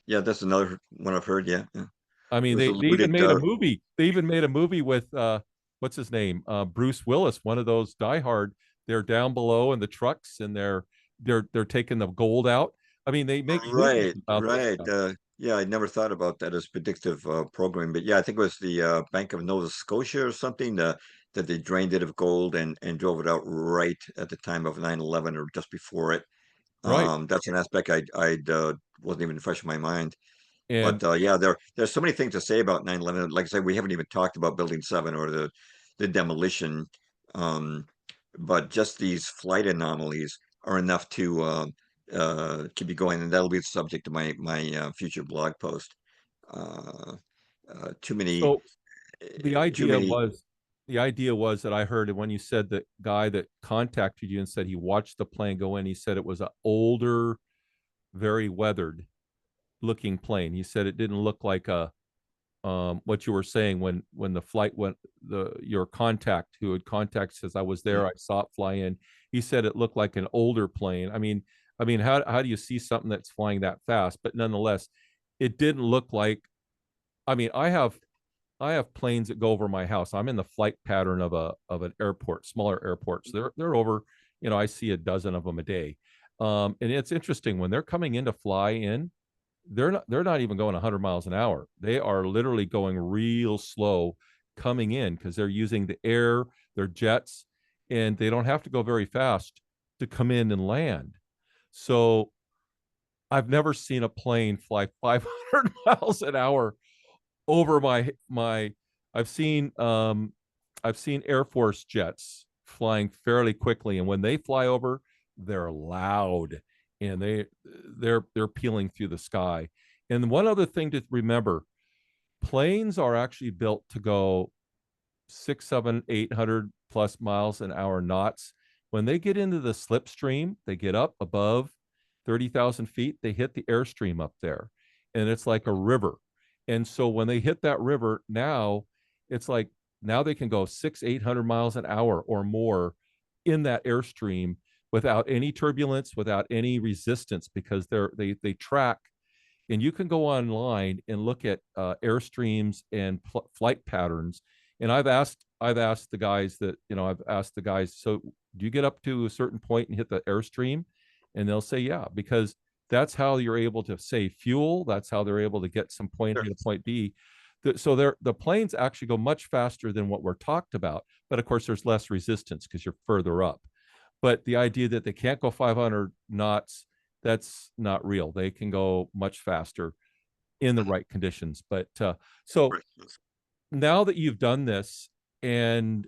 Yeah, that's another one I've heard. Yeah. Yeah. I It mean, was they even looted. made a movie. They even made a movie with what's his name? Bruce Willis, one of those Die Hard. They're down below in the trucks, and they're taking the gold out. I mean, they make movies Right, about this right. stuff. Yeah, I never thought about that as predictive programming, but yeah, I think it was the Bank of Nova Scotia or something that they drained it of gold and drove it out right at the time of 9/11 or just before it. Right. That's an aspect I wasn't even fresh in my mind. And But yeah, there's so many things to say about 9/11. Like I said, we haven't even talked about Building 7 or the demolition. Um, but just these flight anomalies are enough to keep you going, and that'll be the subject of my future blog post. Uh, too many, so the too idea many. was the idea was that I heard, and when you said the guy that contacted you and said he watched the plane go in, he said it was an older, very weathered looking plane. He said it didn't look like a what you were saying when the flight went, the your contact who had contact says, I was there, I saw it fly in. He said it looked like an older plane. I mean, how do you see something that's flying that fast? But nonetheless, it didn't look like, I mean, I have planes that go over my house. I'm in the flight pattern of an airport, smaller airports. They're over, I see a dozen of them a day. And it's interesting when they're coming in to fly in, they're not even going 100 miles an hour. They are literally going real slow coming in because they're using the air, their jets, and they don't have to go very fast to come in and land. So I've never seen a plane fly 500 miles an hour over my I've seen Air Force jets flying fairly quickly, and when they fly over, they're loud, and they're peeling through the sky. And one other thing to remember, planes are actually built to go 6, 7, 800 plus miles an hour knots. When they get into the slipstream, they get up above 30,000 feet, they hit the airstream up there, and it's like a river. And so when they hit that river, now it's like, now they can go 6, 800 miles an hour or more in that airstream without any turbulence, without any resistance, because they track. And you can go online and look at airstreams and flight patterns. And I've asked the guys so do you get up to a certain point and hit the airstream? And they'll say, yeah, because That's how you're able to save fuel. That's how they're able to get some point A Sure. to point B. So the planes actually go much faster than what we're talked about. But of course, there's less resistance because you're further up. But the idea that they can't go 500 knots, that's not real. They can go much faster in the Mhm. right conditions. But so Right. now that you've done this and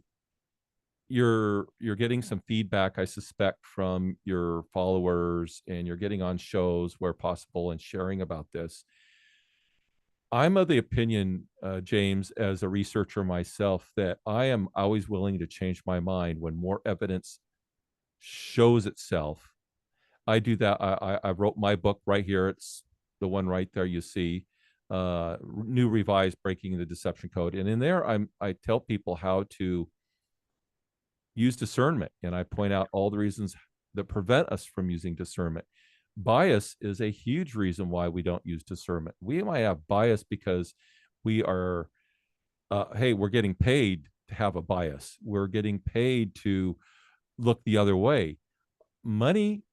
you're getting some feedback, I suspect, from your followers, and you're getting on shows where possible and sharing about this. I'm of the opinion, James, as a researcher myself, that I am always willing to change my mind when more evidence shows itself. I do that. I wrote my book right here. It's the one right there you see, new revised breaking the deception code, and in there I tell people how to use discernment, and I point out all the reasons that prevent us from using discernment. Bias is a huge reason why we don't use discernment. We might have bias because we are, hey, we're getting paid to have a bias. We're getting paid to look the other way. Money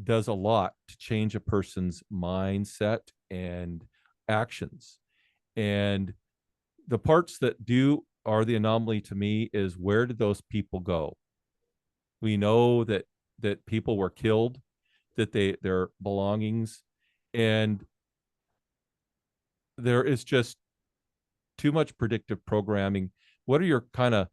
does a lot to change a person's mindset and actions. And the parts that do are the anomaly to me is, where did those people go? We know that people were killed, that their belongings, and there is just too much predictive programming. What are your kind of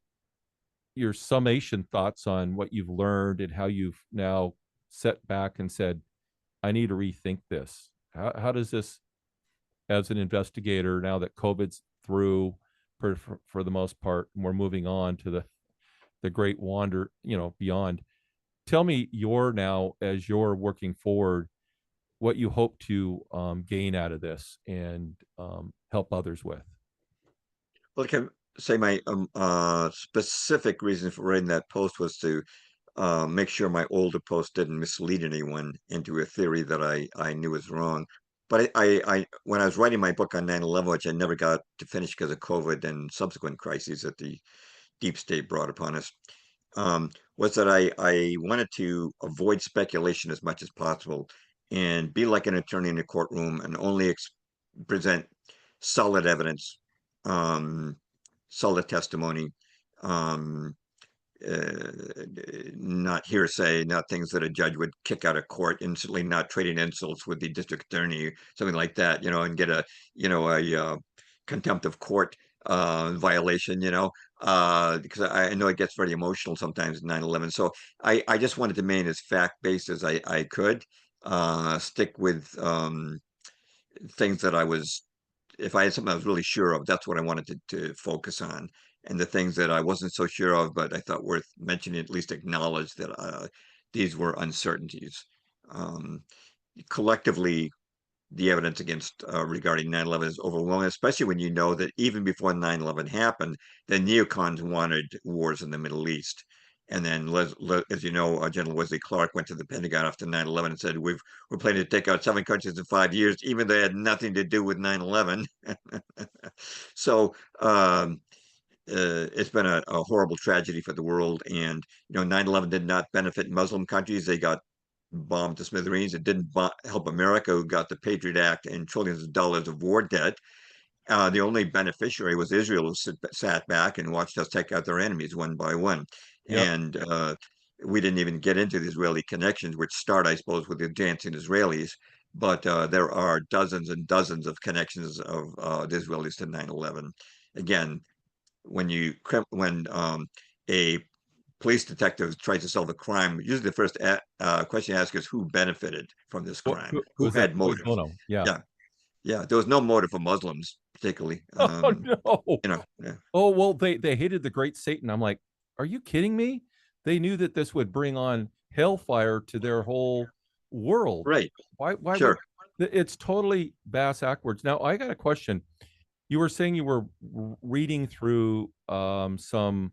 your summation thoughts on what you've learned and how you've now set back and said, I need to rethink this? How does this, as an investigator, now that COVID's through for the most part, and we're moving on to the great wander, beyond. Tell me your now, as you're working forward, what you hope to gain out of this and help others with. Well, I can say my specific reason for writing that post was to make sure my older post didn't mislead anyone into a theory that I knew was wrong. But when I was writing my book on 9/11, which I never got to finish because of COVID and subsequent crises that the deep state brought upon us, was that I wanted to avoid speculation as much as possible and be like an attorney in a courtroom and only present solid evidence, um, solid testimony, um, uh, not hearsay, not things that a judge would kick out of court instantly, not trading insults with the district attorney, something like that, and get a contempt of court violation, because I know it gets very emotional sometimes in 9/11. So I just wanted to remain as fact-based as I could, stick with things that if I had something I was really sure of, that's what I wanted to focus on. And the things that I wasn't so sure of, but I thought worth mentioning, at least acknowledge that these were uncertainties. Um, Collectively, the evidence against regarding 9/11 is overwhelming, especially when you know that even before 9/11 happened, the neocons wanted wars in the Middle East. And then, as you know, General Wesley Clark went to the Pentagon after 9/11 and said, we're planning to take out 7 countries in 5 years, even though they had nothing to do with 9/11. So it's been a horrible tragedy for the world. And, 9/11 did not benefit Muslim countries. They got bombed to smithereens. It didn't help America, who got the Patriot Act and trillions of dollars of war debt. The only beneficiary was Israel, who sat back and watched us take out their enemies one by one. Yep. And we didn't even get into the Israeli connections, which start, I suppose, with the dancing Israelis. But there are dozens and dozens of connections of the Israelis to 9/11. Again, when a police detective tries to solve a crime, usually the first question you ask is who benefited from this crime, who Was that had Joey motive. Bono? Yeah. Yeah, yeah, there was no motive for Muslims particularly. Oh no. Yeah. Oh well, they hated the great Satan. I'm like, are you kidding me? They knew that this would bring on hellfire to their whole world. Right, Why would sure. it's totally bass backwards. Now I got a question. You were saying you were reading through some,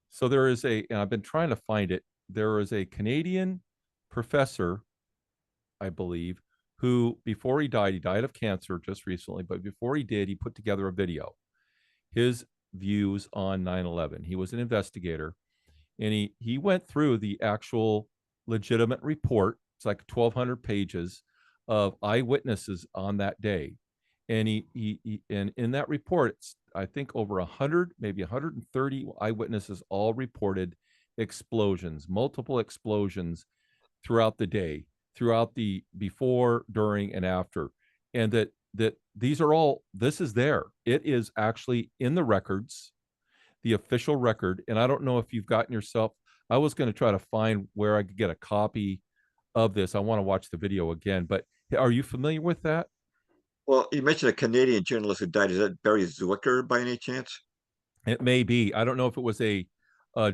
so there is and I've been trying to find it. There is a Canadian professor, I believe, who, before he died of cancer just recently, but before he did, he put together a video, his views on 9/11. He was an investigator, and he went through the actual legitimate report. It's like 1,200 pages of eyewitnesses on that day. And and in that report, it's, I think, over 100, maybe 130 eyewitnesses all reported explosions, multiple explosions throughout the day, throughout the before, during, and after. And that these are all, this is there. It is actually in the records, the official record. And I don't know if you've gotten yourself, I was going to try to find where I could get a copy of this. I want to watch the video again, but are you familiar with that? Well, you mentioned a Canadian journalist who died. Is that Barry Zwicker by any chance? It may be. I don't know if it was a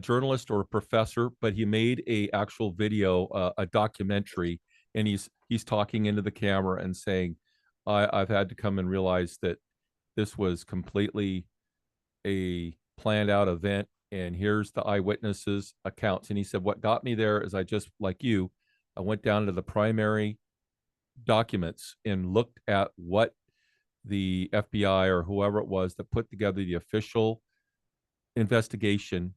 journalist or a professor, but he made a actual video, a documentary, and he's talking into the camera and saying, I've had to come and realize that this was completely a planned out event, and here's the eyewitnesses accounts." And he said, "What got me there is I just, like you, I went down to the primary documents and looked at what the FBI or whoever it was that put together the official investigation,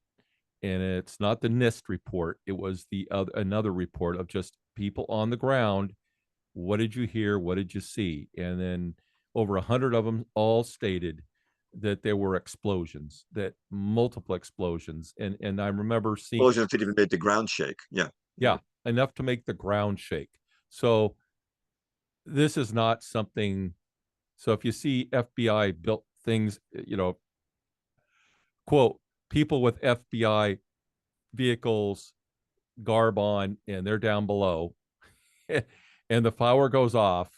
and it's not the NIST report. It was the another report of just people on the ground. What did you hear? What did you see?" And then over 100 of them all stated that there were explosions, that multiple explosions. And I remember seeing, Explosions that even made the ground shake. Yeah. yeah, enough to make the ground shake. So this is not something. So if you see FBI built things, quote, people with FBI vehicles, garb on, and they're down below, and the power goes off,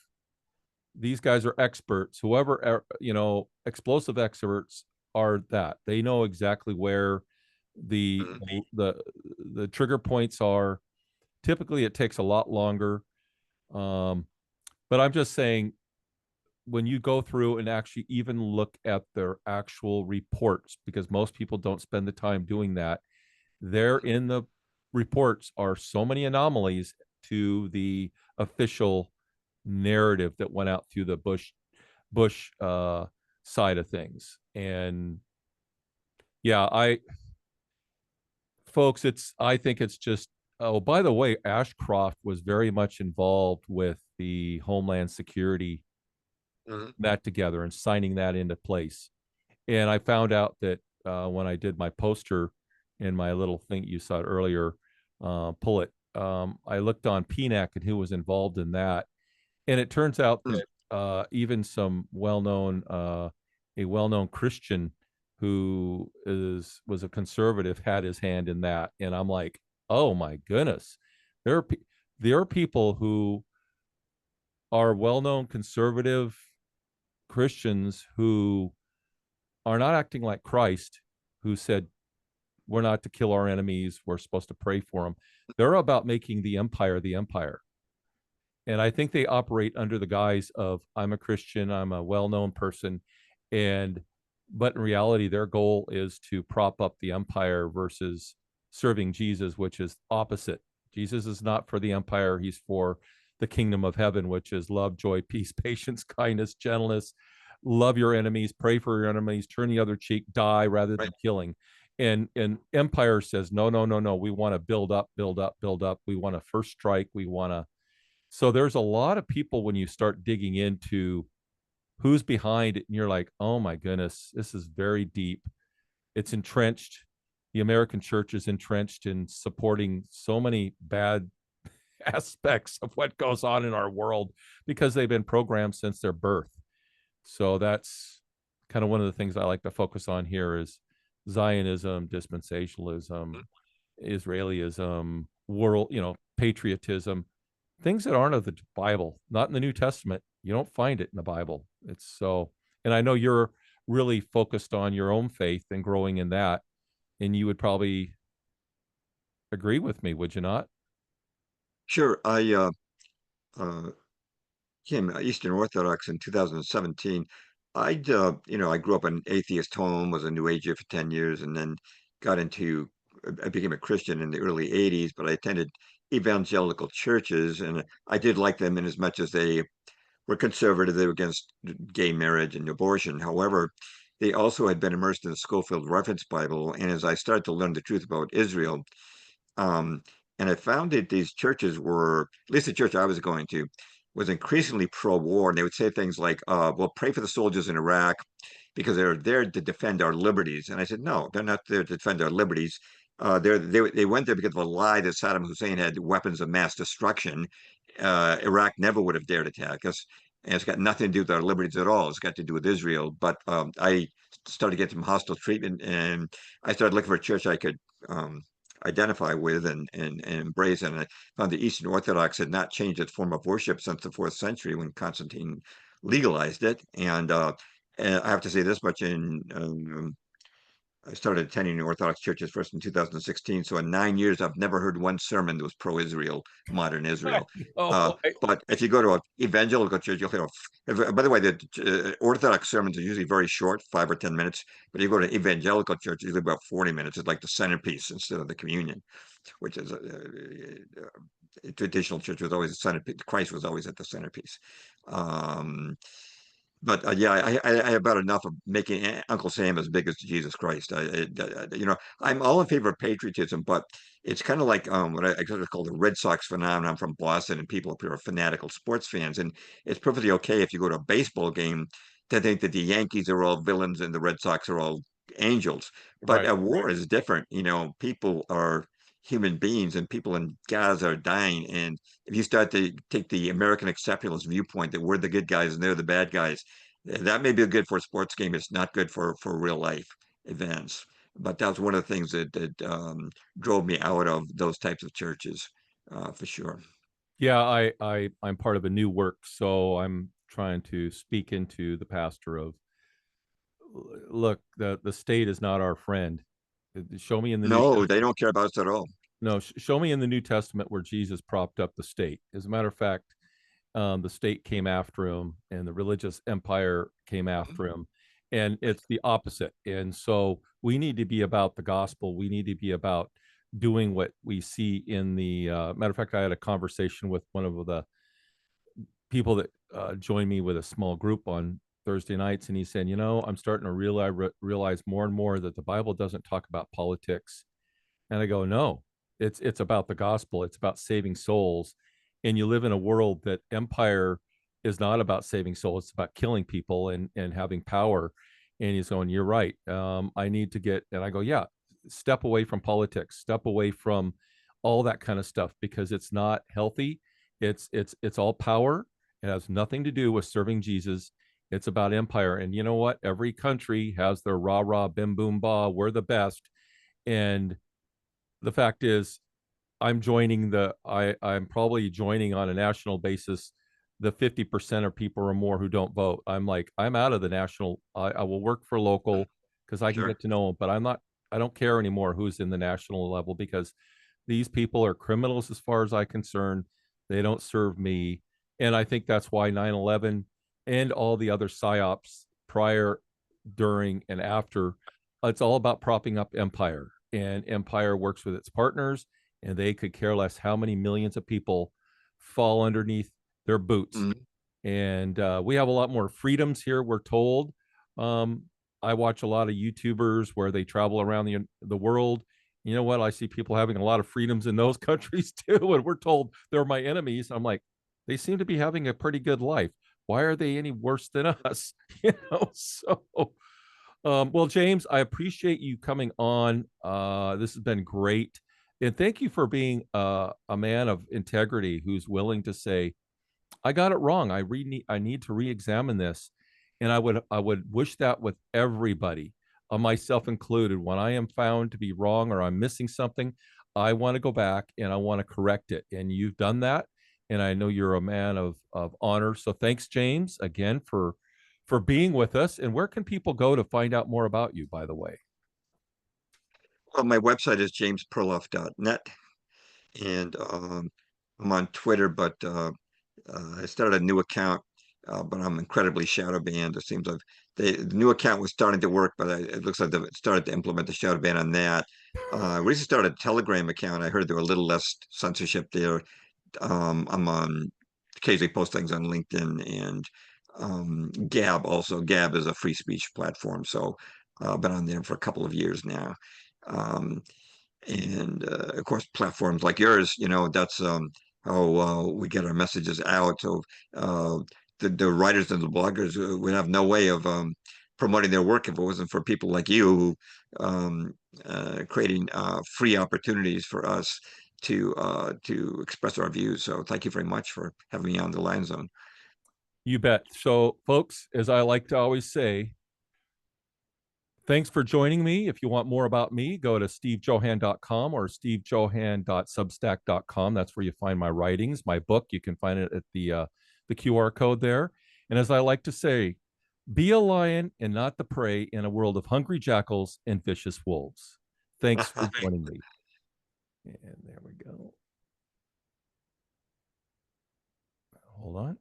these guys are experts. Whoever, explosive experts are, that they know exactly where the Mhm. the the trigger points are. Typically, it takes a lot longer. Um, but I'm just saying, when you go through and actually even look at their actual reports, because most people don't spend the time doing that, there in the reports are so many anomalies to the official narrative that went out through the Bush side of things. And yeah, I folks, it's, I think it's just, oh, by the way, Ashcroft was very much involved with the Homeland Security, Mhm. that together and signing that into place. And I found out that when I did my poster in my little thing you saw earlier, pull it. I looked on PNAC and who was involved in that, and it turns out Mhm. that even some a well-known Christian who was a conservative had his hand in that. And I'm like, oh my goodness, there are there are people who are well-known conservative Christians who are not acting like Christ, who said we're not to kill our enemies, we're supposed to pray for them. They're about making the empire the empire. And I think they operate under the guise of, I'm a Christian, I'm a well-known person, and but in reality their goal is to prop up the empire versus serving Jesus, which is opposite. Jesus is not for the empire, he's for the kingdom of heaven, which is love, joy, peace, patience, kindness, gentleness. Love your enemies, pray for your enemies, turn the other cheek, die rather Right. than killing. And empire says, no, no, no, no, we want to build up, build up, build up, we want to first strike, we want to. So there's a lot of people when you start digging into who's behind it, and you're like, oh my goodness, this is very deep. It's entrenched. The American church is entrenched in supporting so many bad aspects of what goes on in our world because they've been programmed since their birth. So that's kind of one of the things I like to focus on here is Zionism, dispensationalism, Israelism, world, patriotism, things that aren't of the Bible, not in the New Testament. You don't find it in the Bible. It's so, and I know you're really focused on your own faith and growing in that, and you would probably agree with me, would you not? Sure. I uh, became Eastern Orthodox in 2017. I grew up in an atheist home, was a New Ager for 10 years, and then got into, I became a Christian in the early 80s, but I attended evangelical churches, and I did like them in as much as they were conservative. They were against gay marriage and abortion. However, they also had been immersed in the Schofield Reference Bible, and as I started to learn the truth about Israel, um, and I found that these churches were, at least the church I was going to, was increasingly pro-war, and they would say things like, "Well, pray for the soldiers in Iraq because they're there to defend our liberties." And I said, "No, they're not there to defend our liberties. They went there because of a lie that Saddam Hussein had weapons of mass destruction. Iraq never would have dared attack us, and it's got nothing to do with our liberties at all. It's got to do with Israel." But I started to get some hostile treatment, and I started looking for a church I could um, identify with and embrace. And I found the Eastern Orthodox had not changed its form of worship since the fourth century when Constantine legalized it. And I have to say this much: I started attending Orthodox churches first in 2016. So in 9 years, I've never heard one sermon that was pro-Israel, modern I Israel. know. But if you go to an evangelical church, you'll hear. By the way, the Orthodox sermons are usually very short, 5 or 10 minutes. But you go to evangelical church, usually about 40 minutes. It's like the centerpiece instead of the communion, which is traditional church was always the centerpiece. Christ was always at the centerpiece. Um, but yeah, I have about enough of making Uncle Sam as big as Jesus Christ. I'm all in favor of patriotism, but it's kind of like what I sort of call the Red Sox phenomenon from Boston, and people up here are fanatical sports fans, and it's perfectly okay if you go to a baseball game to think that the Yankees are all villains and the Red Sox are all angels. But Right. a war is different. People are human beings, and people in Gaza are dying, and if you start to take the American exceptionalist viewpoint that we're the good guys and they're the bad guys, that may be good for a sports game. It's not good for real life events. But that was one of the things that drove me out of those types of churches, for sure. Yeah, I'm part of a new work, so I'm trying to speak into the pastor of, look, the state is not our friend. Show me in the New No, they Testament. don't care about us at all. No, show me in the New Testament where Jesus propped up the state. As a matter of fact, the state came after him, and the religious empire came after him, and it's the opposite. And so we need to be about the gospel. We need to be about doing what we see in the matter of fact. I had a conversation with one of the people that joined me with a small group on Thursday nights, and he said, I'm starting to realize more and more that the Bible doesn't talk about politics. And I go, no, it's about the gospel. It's about saving souls. And you live in a world that empire is not about saving souls. It's about killing people and having power. And he's going, you're right. I need to get, and I go, yeah, step away from politics, step away from all that kind of stuff because it's not healthy. It's all power. It has nothing to do with serving Jesus. It's about empire. And you know what? Every country has their rah rah, bim boom ba. We're the best. And the fact is, I'm probably joining on a national basis the 50% of people or more who don't vote. I'm like, I'm out of the national. I will work for local because I can Sure. get to know them, but I don't care anymore who's in the national level because these people are criminals as far as I'm concerned. They don't serve me. And I think that's why 9/11 and all the other psyops prior, during, and after, it's all about propping up empire. And empire works with its partners, and they could care less how many millions of people fall underneath their boots. Mhm. And we have a lot more freedoms here, we're told. Um, I watch a lot of YouTubers where they travel around the world. You know what? I see people having a lot of freedoms in those countries too, and we're told they're my enemies. I'm like, they seem to be having a pretty good life. Why are they any worse than us? So well, James, I appreciate you coming on. This has been great. And thank you for being a man of integrity who's willing to say, I got it wrong. I need to re-examine this. And I would wish that with everybody, myself included. When I am found to be wrong or I'm missing something, I want to go back and I want to correct it. And you've done that. And I know you're a man of honor. So thanks, James, again for being with us. And where can people go to find out more about you, by the way? Well, my website is jamesperloff.net, and I'm on Twitter, but I started a new account, but I'm incredibly shadow banned. It seems like the new account was starting to work, but it looks like they've started to implement the shadow ban on that. We recently started a Telegram account. I heard there were a little less censorship there. I'm on occasionally post things on LinkedIn and Gab also. Gab is a free speech platform, so I've been on there for a couple of years now. Um, and of course, platforms like yours, that's how we get our messages out. So uh, the writers and the bloggers would have no way of promoting their work if it wasn't for people like you who creating free opportunities for us to express our views. So thank you very much for having me on the Lion Zone. You bet. So, folks, as I like to always say, thanks for joining me. If you want more about me, go to stevejohan.com or stevejohan.substack.com. That's where you find my writings, my book. You can find it at the QR code there. And as I like to say, be a lion and not the prey in a world of hungry jackals and vicious wolves. Thanks for joining me. And there we go. Hold on.